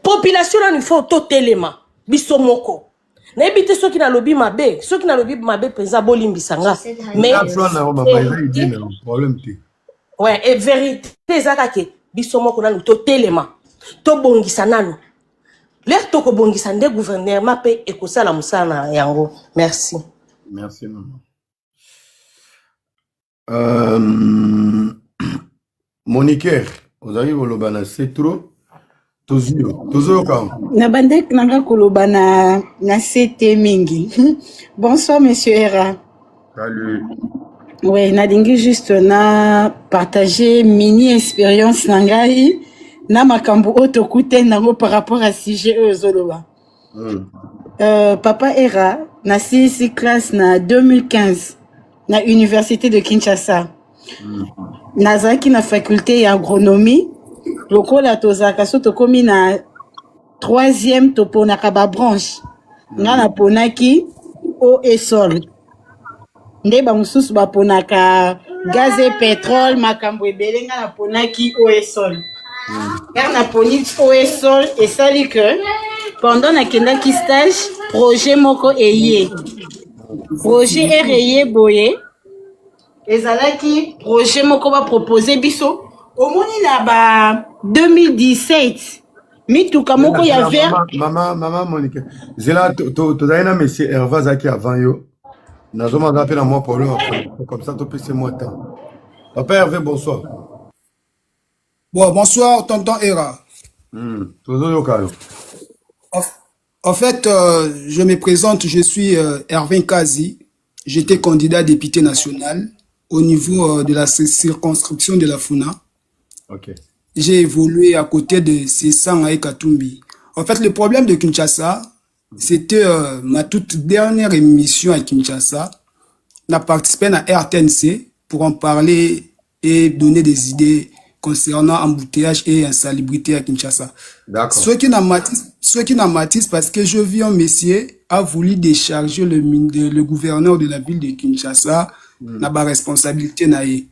population nanu il faut to telema biso moko na ebite soki na lobi mabe penza bolimbisa nga mais problème te ouais et vérité zaka ke biso moko nanu to telema to bongisa nanu l'air to ko bongisa nde gouvernement pe ekosala musana yango merci maman Moniqueur ozali kolobana c'est trop Tozio kam. Na bandek nanga koloba na CT mingi. Bonsoir monsieur Era. Salut. Ouais, nadingi juste na partager mini expérience nangai na makambo otokute nango par rapport à sujet ozoloba. Papa Era na CC classe na 2015. na université de Kinshasa. Nazaki na faculté ya agronomie. Lokola tozaka so tokomi na 3e toponaka ba branche. Nga na ponaki eau et sol. Nde ba mususu ba ponaka gaz et pétrole makambo ebele nga na ponaki eau et sol. Nga na poni eau et sol et sali que pendant nakendaki stage projet moko eye. Projet rayé boye. Ezalaki projet moko ba proposer biso omoni na ba 2017 mituka moko ya vert Maman Monique. Zela tozali na monsieur Hervé Zaki avant yo. Nazoma ngapi na moi pour lui comme ça tu peux se moi temps. Papa Hervé bonsoir. Bon, bonsoir, tonton Hera. Toujours yo kalo. En fait, je me présente, je suis Hervé Kazi. J'étais candidat député national au niveau de la circonscription de la Funa. OK. J'ai évolué à côté de Sessang et Katumbi. En fait, le problème de Kinshasa, c'était ma toute dernière émission à Kinshasa. On a participé à RTNC pour en parler et donner des idées concernant embouteillage et insalubrité à Kinshasa. D'accord. Ce qui n'a matisse parce que je vis un monsieur a voulu décharger le gouverneur de la ville de Kinshasa n'a pas responsabilité naïe.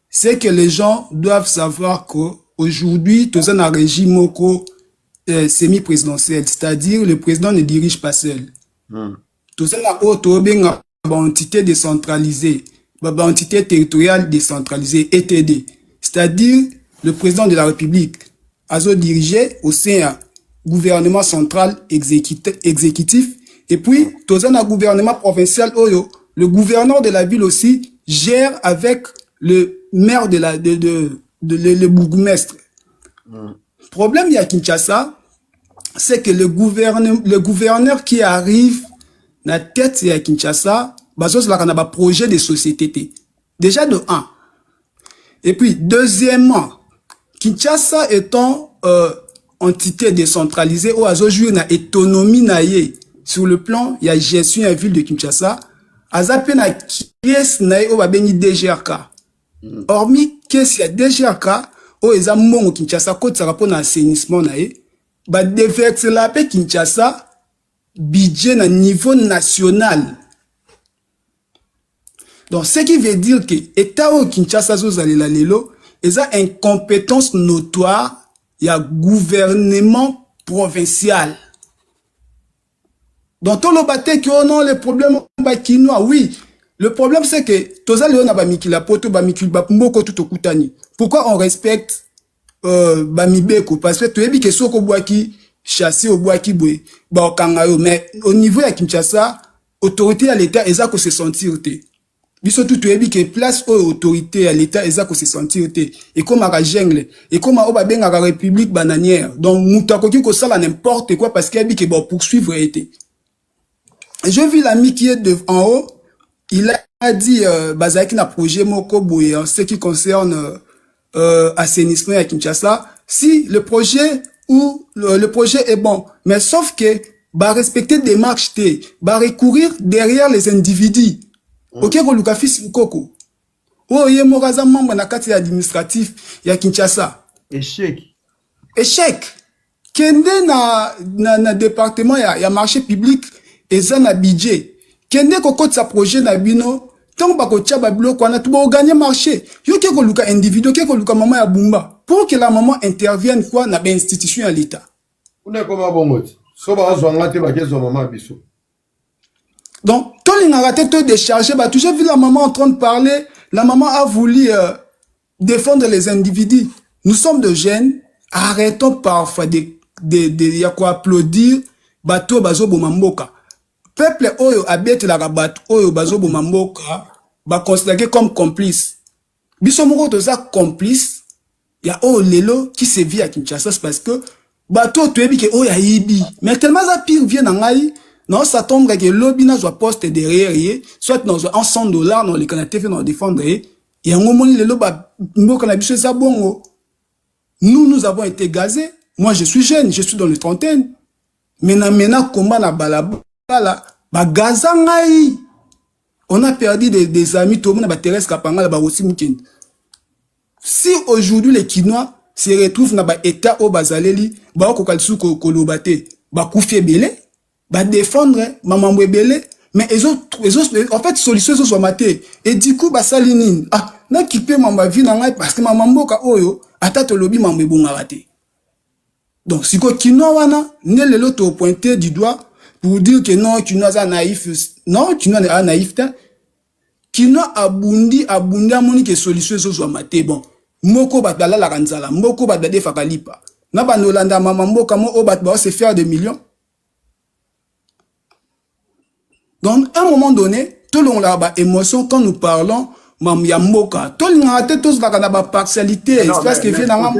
C'est que les gens doivent savoir qu'aujourd'hui, tout ça un régime semi-présidentiel, c'est-à-dire le président ne dirige pas seul. Tout ça une entité décentralisée, une entité territoriale décentralisée, ETD. C'est-à-dire le président de la République a dirigé au sein du gouvernement central exécutif et puis tout un gouvernement provincial, le gouverneur de la ville aussi gère avec le maire le bourgmestre. Problème il y a Kinshasa, c'est que le gouverneur qui arrive la tête de Kinshasa, basos la kana ba projet de société. Déjà de 1. Et puis deuxièmement, Kinshasa étant entité décentralisée au azojour na autonomie naie sur le plan il y a gestion à ville de Kinshasa, azape na kies naie au babeni DGRK. Hormis qu'est-ce qu'il y a DGRK au eza mongo Kinshasa côté ça rapport na assainissement naie, ba déverse la paix Kinshasa budget na niveau national. Donc, ce qui veut dire que l'État au Kinshasa zozalela lelo, ils ont une incompétence notoire, il y a gouvernement provincial. Donc, tout le bâté que non, le problème bakinois, oui. Le problème, c'est que, toza leo na bamikila poto, bamikila bamoko tout okutani. Pourquoi on respecte, bamibeko? Parce que tu es dit que soko boaki, chassé au boaki boué, ba kangayo. Mais, au niveau de Kinshasa, autorité à l'État, ils ont se sentir, biso tout ebi que place aux autorités à l'état ezako se sentir té et comme à jungle et comme à obabenga la république bananière donc mutakoki ko sala n'importe quoi parce qu'il a dit que bon poursuivre été. Je vis l'ami qui est en haut, il a dit bazaki na projet moko boye en ce qui concerne assainissement à Kinshasa, si le projet ou le projet est bon mais sauf que ba respecter des marches té ba recourir derrière les individus. Ok, Koluka fils Koko. Oh, yé moraza membre na kati administratif ya Kinshasa. Échec. Kende na département ya marché public eza na budget. Kende kokot sa projet na bino, tant bako tia ba biloko na tuba gagner marché. Yo ke Koluka individu, ke Koluka maman ya bumba pour que la maman intervienne quoi na ba institution ya l'état. Una koma bongoti. So ba zwanga te ba kezo maman biso. Donc, quand il a raté tout déchargé, bah, j'ai vu la maman en train de parler. La maman a voulu défendre les individus. Nous sommes de jeunes. Arrêtons parfois de quoi applaudir. Bateau bazo bomamboka. Peuple oyo abete la rabat oyo bazo bomamboka. Ba considéré comme complice. Bisomoko toza complice. Il y a oh lelo qui se vit à Kinshasa parce que bateau tu es que oh ya ibi. Mais tellement ça pire vient en aïe. Non, ça tombe que lobby n'a pas poste derrière, soit dans un $100, dans les canadiens dans défendre, et un moment, le lobby, ça bon. Nous avons été gazés. Moi, je suis jeune, je suis dans les trentaines. Maintenant, combat na balabala, ba gazangai. On a perdu des amis, tout le monde a Thérèse Kapanga, là aussi Mukende. Si aujourd'hui les Kinois se retrouvent dans l'état au Bazaleli, ba kokalsu kolobate, ba koufie belé, ba défendre maman belé, mais les autres en fait solution sont maté et du coup ba salinine ah na kipé mama vie na ngai parce que maman mboka oyo atata lobi maman bonga raté. Donc si ko Kinois wana ne le loto pointé du doigt pour dire que non Kinois est naïf, non Kinois est naïf ta Kinois abundi amoni que solution sont maté bon. Moko bat la ranzala, moko bat de fakalipa. Na ba nolanda mama mboka mo o bat ba se faire des millions. Donc à un moment donné, tout le monde a ba émotion quand nous parlons mam ya mboka. Tout le monde a tous la ba partialité, c'est parce que fait dans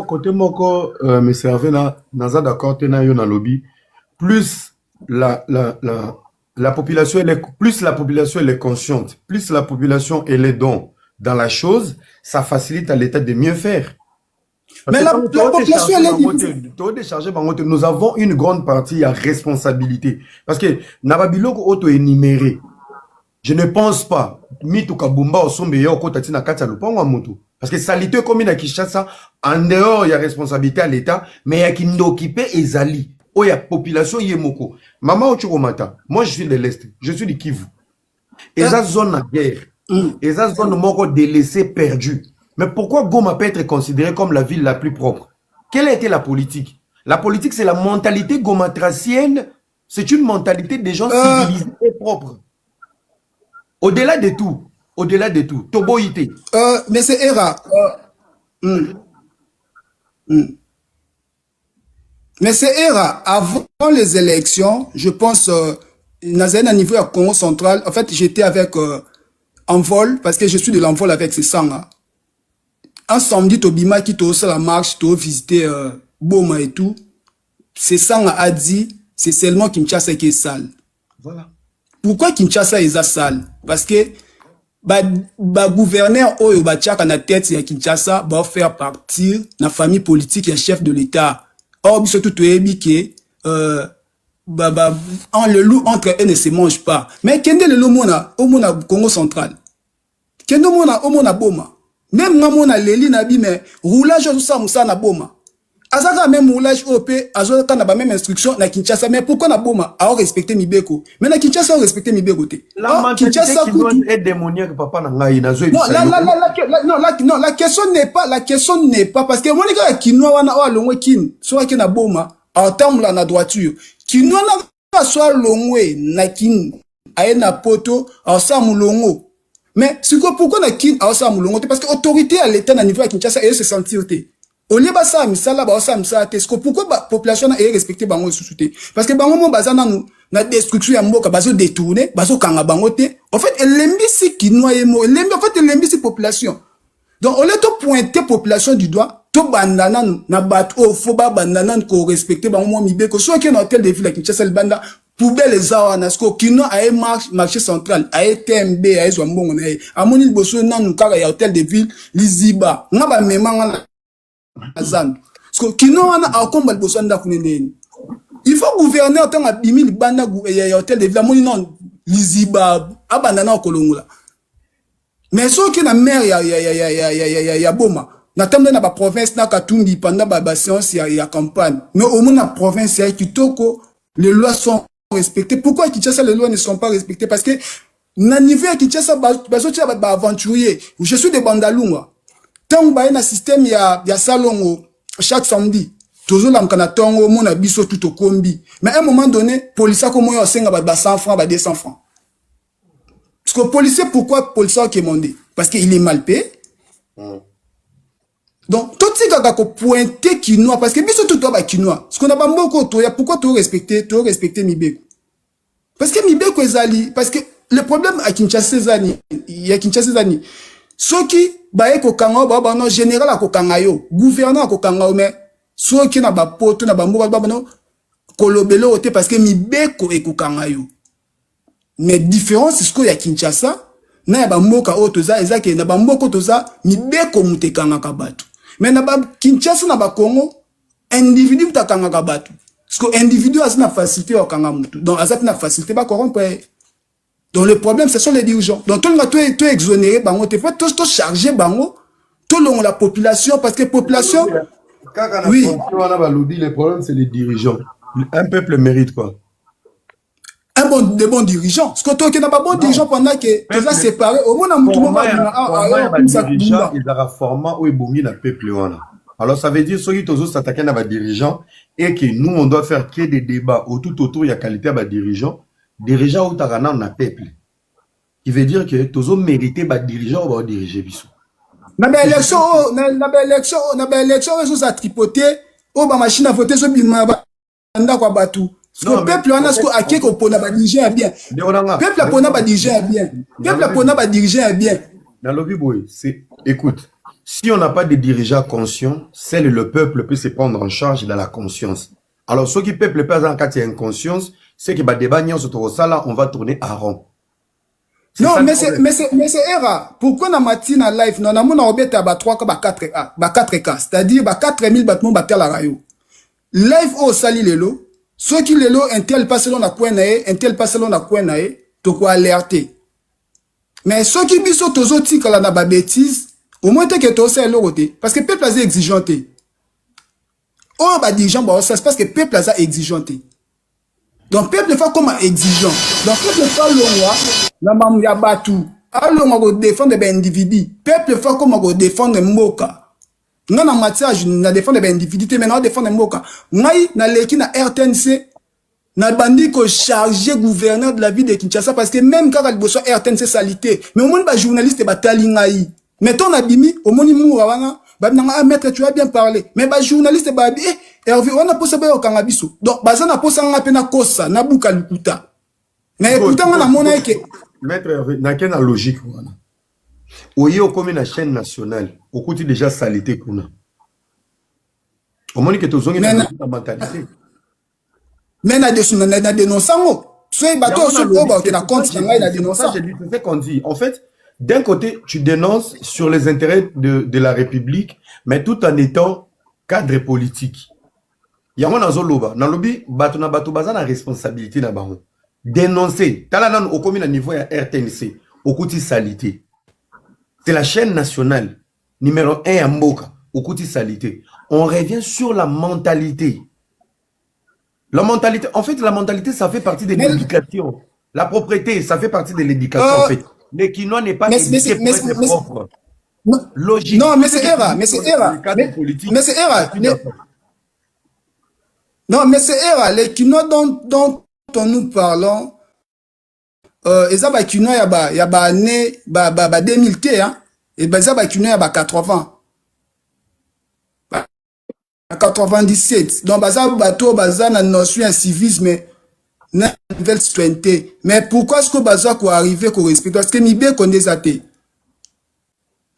côté moko me servait na naza d'accord tena yo na lobby plus la population elle est plus la population elle est consciente, plus la population elle est dans la chose, ça facilite à l'État de mieux faire. Parce mais la population, elle est déchargée. Nous avons une grande partie à responsabilité. Parce que Nababiloko auto-énuméré. Je ne pense pas. Mitu Kabumba Osombe yo kotati na kati ya lupango moto. Parce que salité comme na Kinshasa, en dehors il y a responsabilité à l'État, mais il y a qui n'occupé ezali. Oh, il y a population yemoko. Maman Ochukomata. Moi je suis de l'Est. Je suis du Kivu. Et ça zone à guerre. Et ça zone moko délaissée, perdue. Mais pourquoi Goma peut être considérée comme la ville la plus propre? Quelle a été la politique? La politique, c'est la mentalité gomatracienne. C'est une mentalité des gens civilisés et propres. Au-delà de tout, Toboïté. Mais c'est Era. Mais c'est Era. Avant les élections, je pense, dans un niveau à Congo central, en fait, j'étais avec Envol, parce que je suis de l'Envol avec ces sangs. Un samedi, Tobima qui t'a aussi la marche, t'a visité Boma et tout. C'est ça a dit, c'est seulement Kinshasa qui est sale. Voilà. Pourquoi Kinshasa est sale? Parce que gouverneur Oyo Bachaka na tête de Kinshasa va faire partir la famille politique et chef de l'État. Or, surtout tout est le loup entre eux ne se mange pas. Mais kende le loup mona au mona Congo central. Kende mona au mona Boma. Même moi na leli na bi mais roulage tout ça musa na Boma. Azaka même roulage OP azoka na ba même instruction na Kinshasa mais pourquoi na Boma a respecter Mibeko. Mais na Kinshasa respecter Mibeko te. La mentalité qui est démoniaque papa na ngai na zo. Non, la question n'est pas parce que moi les gars Kinois wana o alongwe kin soit que na Boma en termes la na droiture. Kinois na soit longwe na kin aena poto ensemble longo. Mais pourquoi na kin ensemble longo parce que autorité à l'état na niveau à Kinshasa et se sentir te. Au lieu ba ça misala ba ça misala te pourquoi la population est respecter bango sous-souté parce que bango mo bazana nous na destruction ya mboka bazo détourner bazo kanga bango te en fait l'embisi Kinois emo en fait l'embisi population donc au lieu de pointer population du doigt to bandana na bat o fo ba bandana ko respecter bango mo Mibeko soit que dans hôtel de ville à Kinshasa le banda poubelle za na sko Kinois a marché central a TMB a zo mbongo na amoni boso nanu kaka ya hôtel de ville liziba ngaba memanga Azan. Parce que Kinois wana a combat boso nda kunene. Il faut gouverner en tant que 10 000 banda hôtel de ville moni non liziba abandana kolongola. Mais ce qui na maire ya Boma na tambe na ba province na Katumbi pendant ba séance ya campagne. Mais au moins na province ya Kitoko les lois sont respectées. Pourquoi Kinshasa les lois ne sont pas respectées? Parce que na niveau ya Kinshasa ba aventurier. Je suis de Bandalunga. Tant que na système ya salongo chaque samedi toujours la mkana tongo mona biso tout au kombi mais à un moment donné police ko moyo senga ba 100 francs ba 200 francs parce que policier pourquoi policier qui est mondé parce qu'il est mal payé donc tout ce qui a pointé Kinois parce que biso tout ba Kinois ce qu'on a pas beaucoup to ya pourquoi to respecter Mibeko parce que Mibeko ezali parce que le problème à Kinshasa zani il y a Kinshasa zani ceux qui bae ko kanga ba no général a ko kanga yo gouverneur ko kanga mais ceux qui na ba poto na ba mboka ba no kolobelo ote parce que Mibeko e ko kanga yo mais différence c'est ce que ya Kinshasa na ya ba mboka o toza ezake na ba mboka toza Mibeko mutekanga ka bato mais na ba Kinshasa na ba Congo individu mutakanga ka bato parce que individu asina facilité o kanga mutu donc asina facilité ba corrompre Donc le problème, ce sont les dirigeants. Donc tout le monde est exonéré, bango, tu fais tout chargé, bango, tout le monde la population, parce que population, oui. Le problème, c'est les dirigeants. Un peuple mérite quoi? Des bons dirigeants. Parce que toi, tu n'as pas bon dirigeant pendant que tu as séparé. Au moins, ils ont format où ils bombent le peuple. Alors ça veut dire ceux qui s'attaquent à des dirigeants et que nous, on doit faire qu'il y ait des débats autour de la qualité des dirigeants. Dirigeants où tu as un peuple. Il veut dire que tu as mérité des dirigeants ou diriger. Na ba élection, ils ont tripoté. Oh, ma machine a voté sur Bima. Anda kwa batu. Parce que le peuple, on a ce qu'on a pour diriger bien. Le peuple, on a diriger bien. Le peuple, on a diriger bien. Dans le Bible, c'est, écoute, si on n'a pas de dirigeants conscients, seul le peuple peut se prendre en charge dans la conscience. Alors, ceux qui peuple pas en cas de inconscience, c'est que débat on va tourner à rond. Non, mais c'est erreur. Pourquoi on a matin en live, non, on a obéi à 3 4 cas. C'est-à-dire, 4000 battements battent la rayon. Live au sali lelo. Ceux qui lelo, un tel passe selon la coin, un tel passe selon la coin, tu quoi alerter. Mais ceux qui bisou tous autres quand on a ba bêtise, au moins que tu sais l'autre. Parce que peuple est exigeanté. Oh, bah, dirigeant, bah, ça se passe que peuple est exigeanté. Donc, peuple fait comme exigeant. Donc, peuple fait le roi, la maman ya batu. Alors, on va défendre des individus. Peuple fait comme on va défendre Moka. Nous, en matière, on a défendre des individus, mais on défendre Moka. Nous, na l'équipe na RTNC, na bandi ko chargé gouverneur de la ville de Kinshasa, parce que même quand il bosse RTNC salité, mais au moins, les journalistes, bah, talingaï. Mettons, on a bimi, au moins, il mourra, ah, maître, tu as bien parlé. Mais les journalistes, bah, Hervé, on a posé au Kangabiso. Donc, baza na posé en apena kosa, na buka lukuta. Mais pourtant, on a mon que. Maître Hervé, n'a qu'une logique. Au yé, comme une chaîne nationale, au côté déjà salité qu'on a. Au moins que tu as une mentalité. Mais na dénonçant. Soit bateau, soit au na compte, na dénonçant. C'est ce qu'on dit. En fait, d'un côté, tu dénonces sur les intérêts de la République, mais tout en étant cadre politique. Yango na zoloba na lobi bato na responsabilité na bango dénoncer tala nan okomi na niveau ya RTNC okuti salité. C'est la chaîne nationale numéro 1 à Mboka okuti salité. On revient sur la mentalité. La mentalité, en fait, la mentalité, ça fait partie de l'éducation. La propriété, ça fait partie de l'éducation, en fait. Le Kinois n'est pas éduqué pour être propre. Logique. Non, mais c'est erreur. Mais c'est erreur. Mais c'est erreur. Non, mais c'est erreur. Les Kinois dont nous parlons, ils ont Kinois, il y a année 2000, hein. Et ben, ça, Kinois, il y a 80. 97. Donc, ça, bateau, ça, na notion un civisme, na nouvelle citoyenneté. Mais pourquoi est-ce que baza ko arriver ko respecter? Parce que mi bien connaît ça té.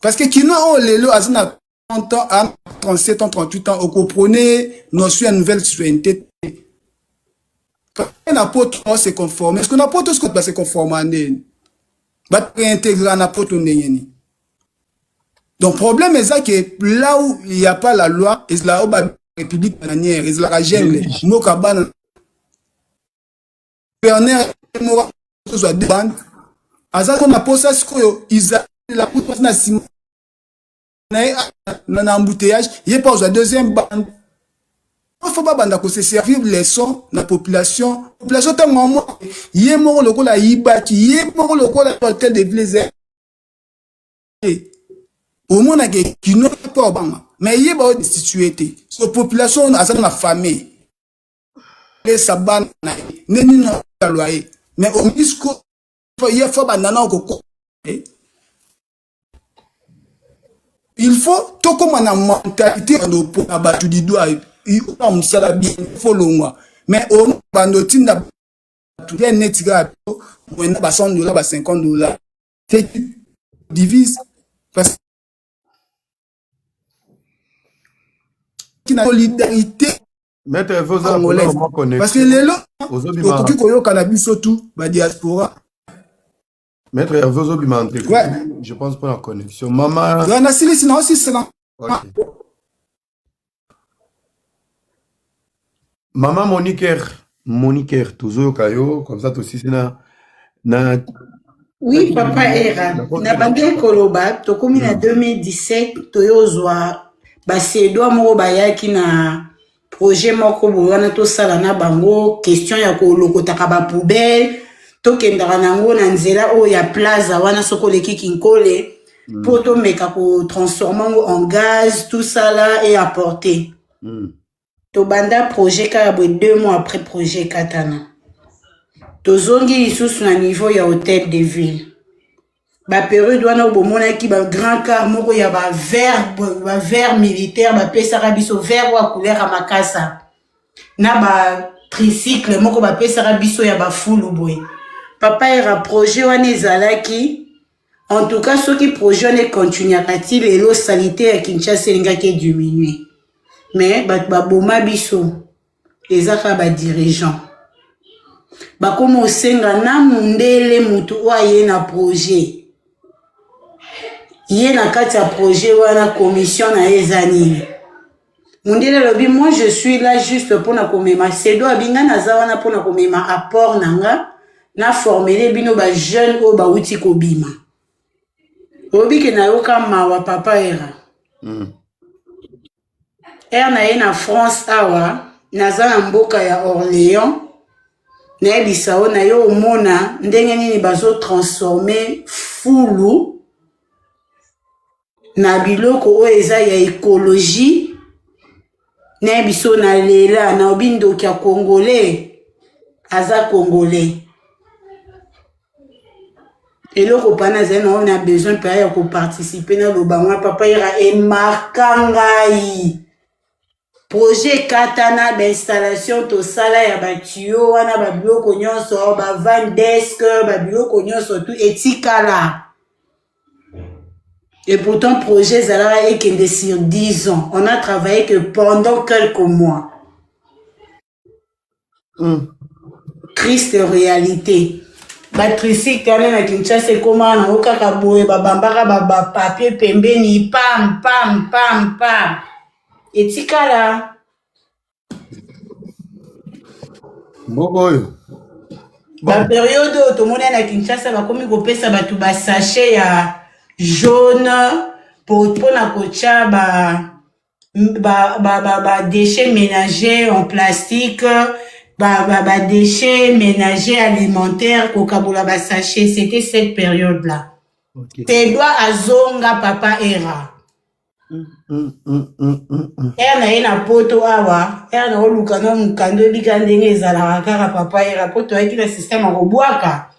Parce que Kinois, on les lo, à 30 ans, à 37 ans, 38 ans, on comprenait notion une nouvelle citoyenneté. Quand un apôtre, on se conforme. Est-ce qu'on apôtre, ce qu'on va se conformer à nous? Va réintégrer un apôtre, donc, le problème est que là où il n'y a pas la loi, c'est là où la République bananière, c'est la jungle, Mokabana, Bernard, Mora, soit deux bandes. À ça qu'on a posé ce que ils a la pousse na Simon, na embouteillage, il n'y a pas la deuxième bande. Il ne faut pas banda se servir leçon la population. La population est moment, il y a mort le coup la Ibaki, il y a mort le coup la hôtel de Blaise. Au moins, qui n'ont pas Obama. Mais il y a pas de situation. La population a sa famille. Les sabbats, n'est pas loyer. Mais au discours, il y a pas de il faut tout comme on a mentalité pour abattre du doigt. Il faut le mois. Mais au moins, il y a tout un net gars, on a $100, $50. C'est divise. Parce qui n'a solidarité congolaise. Parce que les lots, au Koyo cannabis surtout, la diaspora. Maître Hervé Bima, ouais. Je pense pas la connexion. Maman. On a sinon aussi cela. Maman Moniquer, toujours Kayo, comme ça aussi c'est là. na Oui, papa era. Na bande koloba, tokomi na 2017, toyozwa basedwa moko bayaki na projet moko bowana tosala na bango, question ya kolokotaka ba poubelle, tokendaka nango na nzela oyo ya plaza wana soko leki kinkole, po tomeka ko transformer ngo en gaz, tout ça là et apporter. Tobanda projet kaka boye 2 mois après projet katana. Tozongi lisusu na niveau ya hôtel de ville. Ba période wana bomonaki ba grand car moko ya ba vert militaire ba pesaka biso vert wa couleur ya makasa. Na ba tricycle moko ba pesaka biso ya ba fulu boy. Papa era projet wana ezalaki. En tout cas soki projet ne continuera ti lelo salité ya Kinshasa elingaki diminuer. Mais ba boma biso ezaka ba dirigeant. Bakoma osenga na mundele mutu oye na projet. Yé na kati ya projet wana commission na ezanini. Mundele lobi, moi je suis là juste pour na komema sedo abinga naza wana pour na komema apport nanga na former bino ba jeune o ba uti kobima. Lobi ke na yoka mawa papa era. Na ye na France awa naza na mboka ya Orléans. Na ebisao na yo omona ndenge nini bazo transformer fulu na biloko oyo eza ya écologie. Na biso na lela na obindo kia congolais aza congolais. Eloko pana zena on a besoin pa ya ko participer na lobangwa papa ira e markangai. Projet katana d'installation to sala ya batio wana ba biloko nyonso ba van desk ba biloko nyonso tout etikala. Et pourtant, projet Zala est qu'un sur 10 ans. On a travaillé que pendant quelques mois. Triste réalité. Batrici, quand même, à Kinshasa, c'est comment on a au Kakaboué, Babambara, Baba, papier, pembeni, pam, pam, pam, pam. Et tikala. La période où tout le monde est à Kinshasa, va comme il peut ça, va tout sachet à jaune pour na kocha ba déchets ménagers en plastique ba déchets ménagers alimentaires kokabula ba sachet. C'était cette période là. Tu dois azonga papa era na ina poto awa na oluka na mukando bika ndenge ezala kaka papa era poto aiki na système akobwaka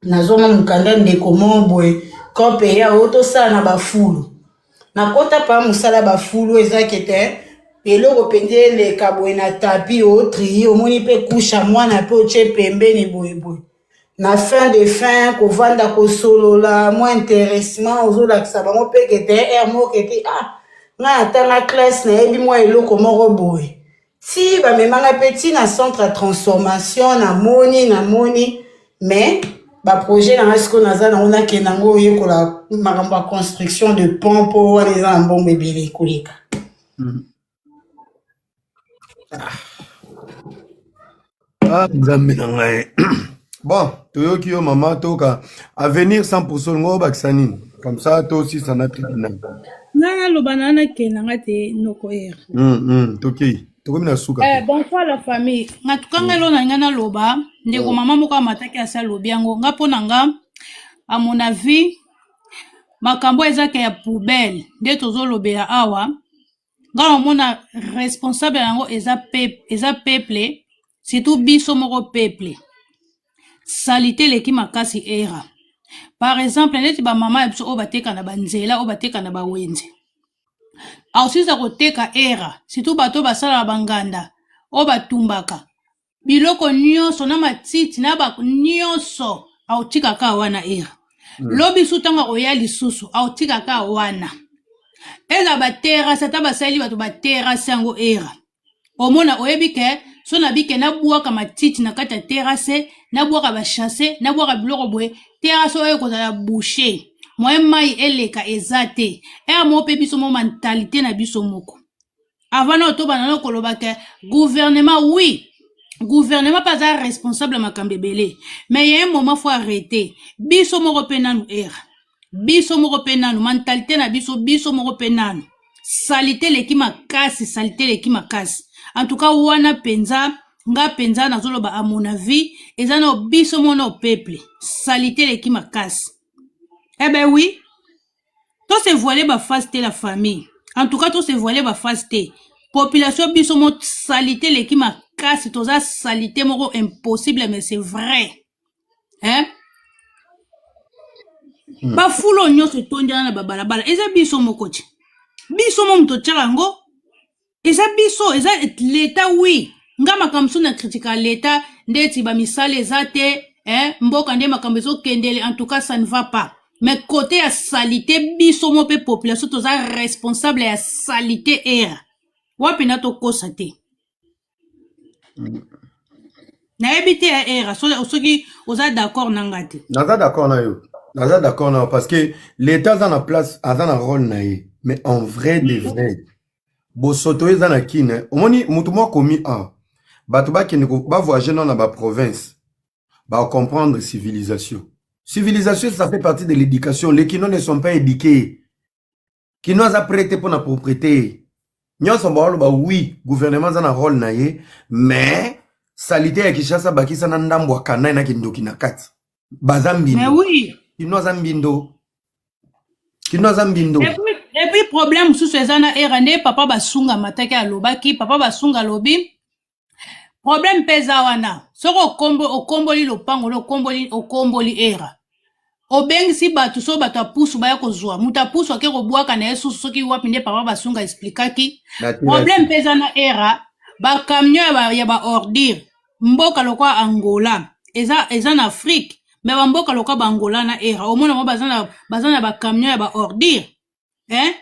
nazonga mukanda ndeko mombwe kope ya oto sana bafulu na kota pa musala bafulu ezakete eloko pende le kabwe na tapi o tri omoni pe kusha mwana pe oche pembeni boyeboy na fin de fin ko vanda ko solola mo intéressement ozola kisaba mo pe kete mo kete na atanga classe na ebi mo eloko moko boy si ba memanga petit na centre de transformation na moni mais ba projet na risque naza na ona kenango yekola makambo ya construction de pont po wana eza na mbongo ebele koleka. Nzambe na ngai. Bon, toyoki yo mama toka avenir 100% ngo bakisa nini comme ça toi aussi ça n'a plus de nom. Nana lobana na kenanga te noko era. Toki. Bonsoir la famille. Nga tukanga lo na ngana loba ndeko mama moko amataki asa lobiango nga pona nga à mon avis makambo ezaka ya poubelle nde tozolobela awa nga omona responsable yango eza peuple surtout biso moko peuple salité leki makasi era. Par exemple neti ba mama ya biso o bateka na banzela o bateka na bawenze ausisa koteka era surtout bato basala banganda o batumbaka biloko nyonso na matiti na ba nyonso autika ka wana era lobi sutanga oya lisusu autika ka wana eza ba terrasse ta basali bato ba terrasse yango era omona oyebi ke so na bike na buaka matiti na kata terrasse na buaka ba chasser na buaka biloko boye terrasse oyo kozala boucher moi mai eleka ezate mo pe biso mo mentalité na biso moko avant na to banana koloba ke gouvernement oui gouvernement pas ça responsable makambe belé mais il y a un moment faut arrêter biso moko pe nanu era biso moko pe nanu mentalité na biso moko pe nanu salité leki makasi en tout cas wana penza nga penza nazoloba à mon avis eza na biso mona au peuple salité leki makasi eh ben oui to se voiler ba face la famille en tout cas to se voiler ba face population biso mo salité leki makasi toza salité moko impossible mais c'est vrai hein ba fulo nyonso tondiana na babalabala eza biso moko ti biso mo mto tcharango eza biso eza l'état oui nga makamso na critique l'état ndeti ba misale eza te hein mboka nde makambo ezokendele en tout cas ça ne va pas mais côté ya salité biso mo pe population toza responsable ya salité era wapi na tokosa te nayebi te ya era soki oza d'accord nanga te naza d'accord na yo naza d'accord na yo parce que l'état aza na place aza na rôle na ye mais en vrai de vrai bosoto eza na kine omoni mutu moko komi bato bakende bavoyager na baprovince bacomprendre civilisation ça fait partie de l'éducation les kino ne sont pas éduqués kino aza prêté pour na propriété nyonso baoloba oui gouvernement aza na rôle na ye mais salité ya Kinshasa bakisa na ndambo akana na kindoki na kati baza mbindo mais oui kino aza mbindo et puis problème sous eza na era nde papa basunga mataki alobaki papa basunga lobi problème peza wana soko okomboli lopango okomboli era obengisi bato so bato apusu baya kozwa mutu apusu ake kobwaka na ye susu soki wapi nde papa basunga explikaki problème peza na era bakamion ya baordire mboka lokwa Angola eza na Afrique mais bamboka lokwa bangola na era omona mo baza na bakamion ya baordire hein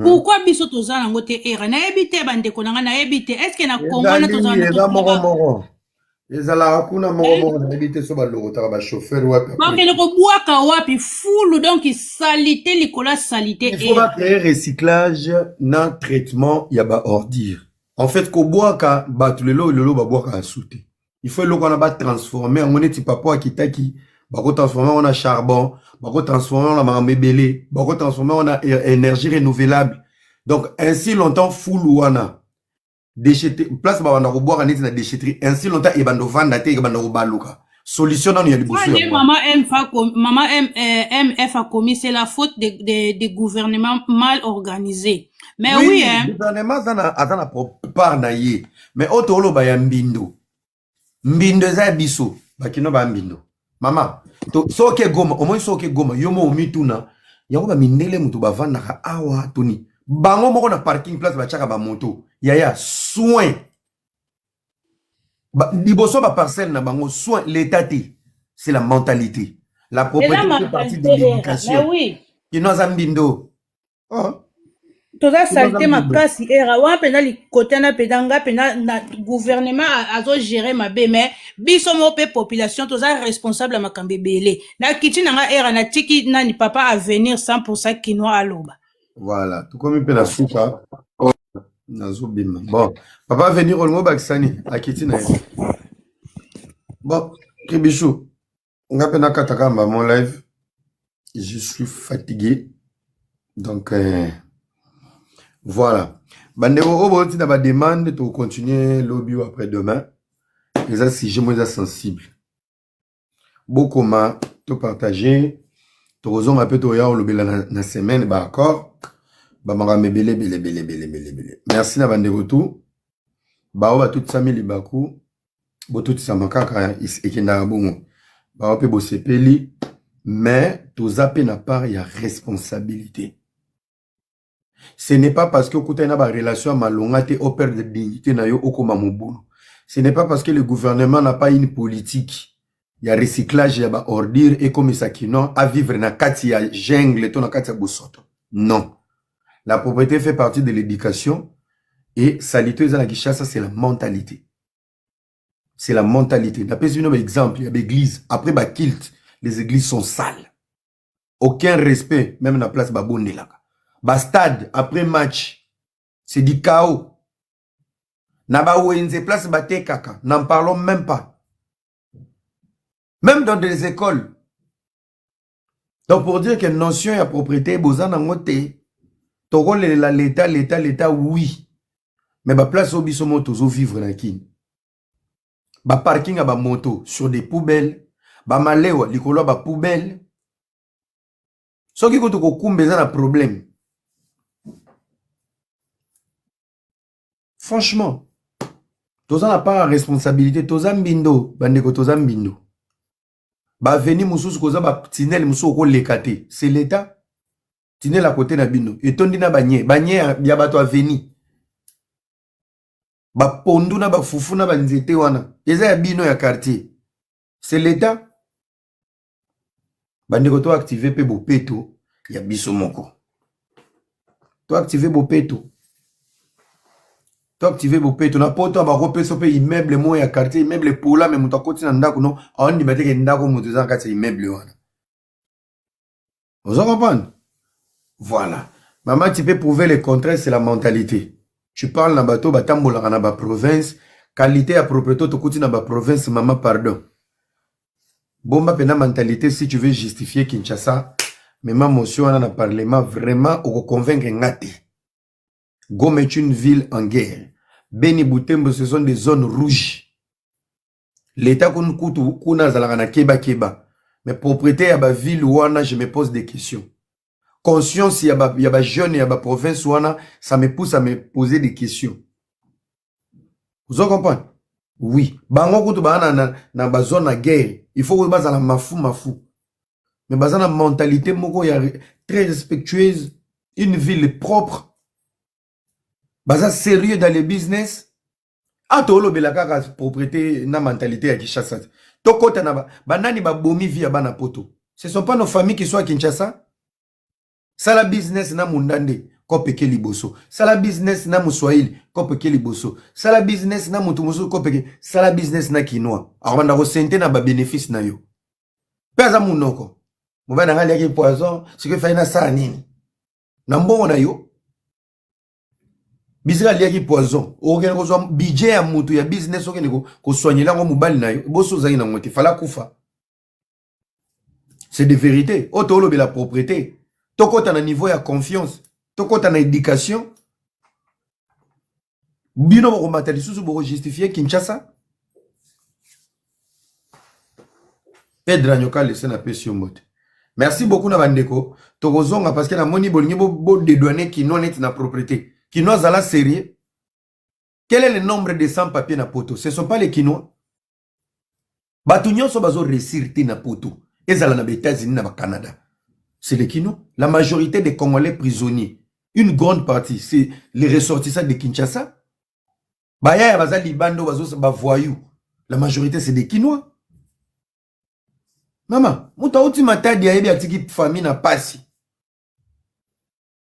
pourquoi biso toza nango te era nayebi te bandeko nanga nayebi te est ce que na Congo na toza moko ezala kuna moko nayebi te so balokotaka bachauffeur wapi bakende kobwaka wapi fulu donc salité likola salité il faut créer recyclage na traitement ya baordire en fait kobwaka bato lelo babwaka asute il faut eloko wana batransforme yango neti papa akitaki bakotransforme wana na charbon bakotransforme wana na makambo ebele bakotransforme wana na énergie renouvelable donc ainsi longtemps fulu wana déchetterie place babanda kobwaka neti na déchetterie ainsi longtemps ebanda ovanda te ebanda kobaluka solution nanu ya liboso maman MF a commis c'est la faute des gouvernements mal organisés mais oui hein gouvernement aza na part na ye mais oto oloba ya mbindo eza ya biso bakino ba mbindo mama soke goma omoi soke goma yomo omituna yango bamindele mutu bavandaka awa toni bango moko na parking place bachaka bamoto yaya soin liboso baparcelle na bango soin l'état te c'est la mentalité la propriété fait partie de l'éducation kino aza mbindo toza salité makasi era wana pena likota na pedanga pena na gouvernement azo gérer mabe mais biso mo pe population toza responsable makambe belé na kiti nanga era na tiki nani papa à venir 100% kinois aloba voilà tout comme pe na suka nazo bima bon papa venir olmo bakisani akiti na bon Kibichou nga pena kataka mba mon live je suis fatigué donc voilà. Bandeko oboti na ba demande to continuer lobby après demain. Les sujet moins sensible. Bokoma to partager to rozon un peu to ya lobela na semaine ba accord. Ba mara mebele bele. Merci na bandeko tout. Ba oba tout samili baku. Bo tout samakaka ekenda bongo. Ba ope bo sepeli mais to zappe na part ya responsabilité. Ce n'est pas parce que vous avez une relation malongate au père de dignité na yo okoma mobulu. Ce n'est pas parce que le gouvernement n'a pas une politique. Il y a recyclage, il y a ordure et comme ça qui non à vivre na kati ya jungle to na kati ya bosoto. Non. La propriété fait partie de l'éducation et salité za na Kinshasa c'est la mentalité. C'est la mentalité. D'après un exemple, il y a des églises après ba kilt, les églises sont sales. Aucun respect même na place ba bonne là. Bastade, après match, c'est du chaos. Na ba wenze place bate kaka. N'en parlons même pas. Même dans des écoles. Donc pour dire que notion ya propriété bozana ngote. Toko l'état oui. Mais ba place au biso moto zo vivre na kini. Ba parking à ba moto sur des poubelles. Ba malewa likolo ba poubelle. Soki ko toko kumbeza na problème. Franchement, toza na pas responsabilité, toza mbindo, bandeko toza mbindo. Ba veni mususu koza ba tinel mususu ko lekate. C'est l'état. Tinel à côté na bino. Etondi na banye ya bato aveni. Ba pondu na ba fufu na ba nzete wana. Eza ya bino ya quartier. C'est l'état. Bandeko to activer pe bopeto ya biso moko. To activer bopeto. To activer bopeto na poto ba repeso pe immeuble mo ya quartier immeuble pola me muta koti na ndako no on ba teke ndako mutu za kati immeuble wana. Vous en comprenez? Voilà. Maman tu peux prouver le contraire, c'est la mentalité. Tu parles na bateau batambola na ba province, qualité à propriété to koti na ba province maman pardon. Bomba pena mentalité si tu veux justifier Kinshasa, mais ma motion en a parlement vraiment au convaincre ngate. Goma est une ville en guerre. Beni Butembo ce sont des zones rouges. L'état qu'on kutu kuna zalana keba keba. Mais propriété à ba ville wana je me pose des questions. Conscience ya ba jeune ya ba province wana ça me pousse à me poser des questions. Vous en comprenez? Oui, bango kutu bana na ba zone à guerre. Il faut que basa la mafu. Mais basa na mentalité moko ya très respectueuse, une ville propre. Basa sérieux dans le business. Atolo belaka propriété na mentalité ya Kinshasa. Tokota na banani ba bomi via bana poto. Ce sont pas nos familles qui sont à Kinshasa. Sala business na mundande. Kopeke liboso. Sala business na muswahili. Kopeke liboso. Sala business na mutumusu. Kopeke. Sala business na kinoa. Armanda resente na ba bénéfice na yo. Peza munoko. Mubana ngali yaki poison. Sike faina sa nini. Nambongo na yo. Bizira liaki poison. Okene ko so budget ya mutu ya business okene ko soigner ngo mubali na yo. Boso zai na ngoti fala kufa. C'est des vérités. Oto lobe la propriété. Toko ta na niveau ya confiance. Toko ta na éducation. Bino boko matali susu boko justifier Kinshasa. Pedra nyoka lese na pesio mote. Merci beaucoup na bandeko. Toko zonga parce que na moni bolingi bo dédouaner kino net na propriété. Kinois à la série. Quel est le nombre de 100 papiers na poto? Ce ne sont pas les Kinois. Batunyon so bazo resirti na poto. Ezala na États-Unis na Canada. C'est les Kinois. La majorité des Congolais prisonniers. Une grande partie, c'est les ressortissants de Kinshasa. Baya ya baza libando bazo ba voyou. La majorité c'est des Kinois. Maman, muta uti matadi ya yebi atiki famille na pasi.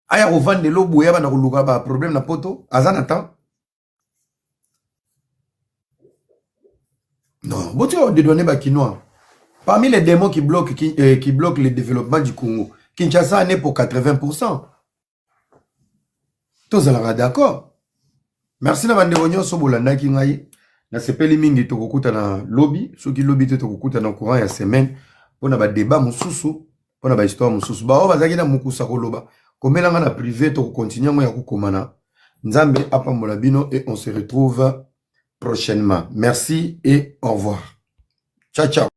Aya rovande lo boya ba na koluka ba problème na poto, azana temps. Non, boti o dédouaner ba Kinois. Parmi les démons qui bloquent le développement du Congo, Kinshasa en est pour 80%. Tous allons d'accord. Merci na bande onyo so bolanda ki ngai. Na sepeli mingi to kokuta na lobby, ceux qui lobby to kokuta na courant ya semaine, pona ba débat mususu, pona ba histoire mususu. Ba o bazaki na mukusa koloba. Komela nga na privé to continuer ngo ya kukomana. Nzambe apambola bino et on se retrouve prochainement. Merci et au revoir. Ciao ciao.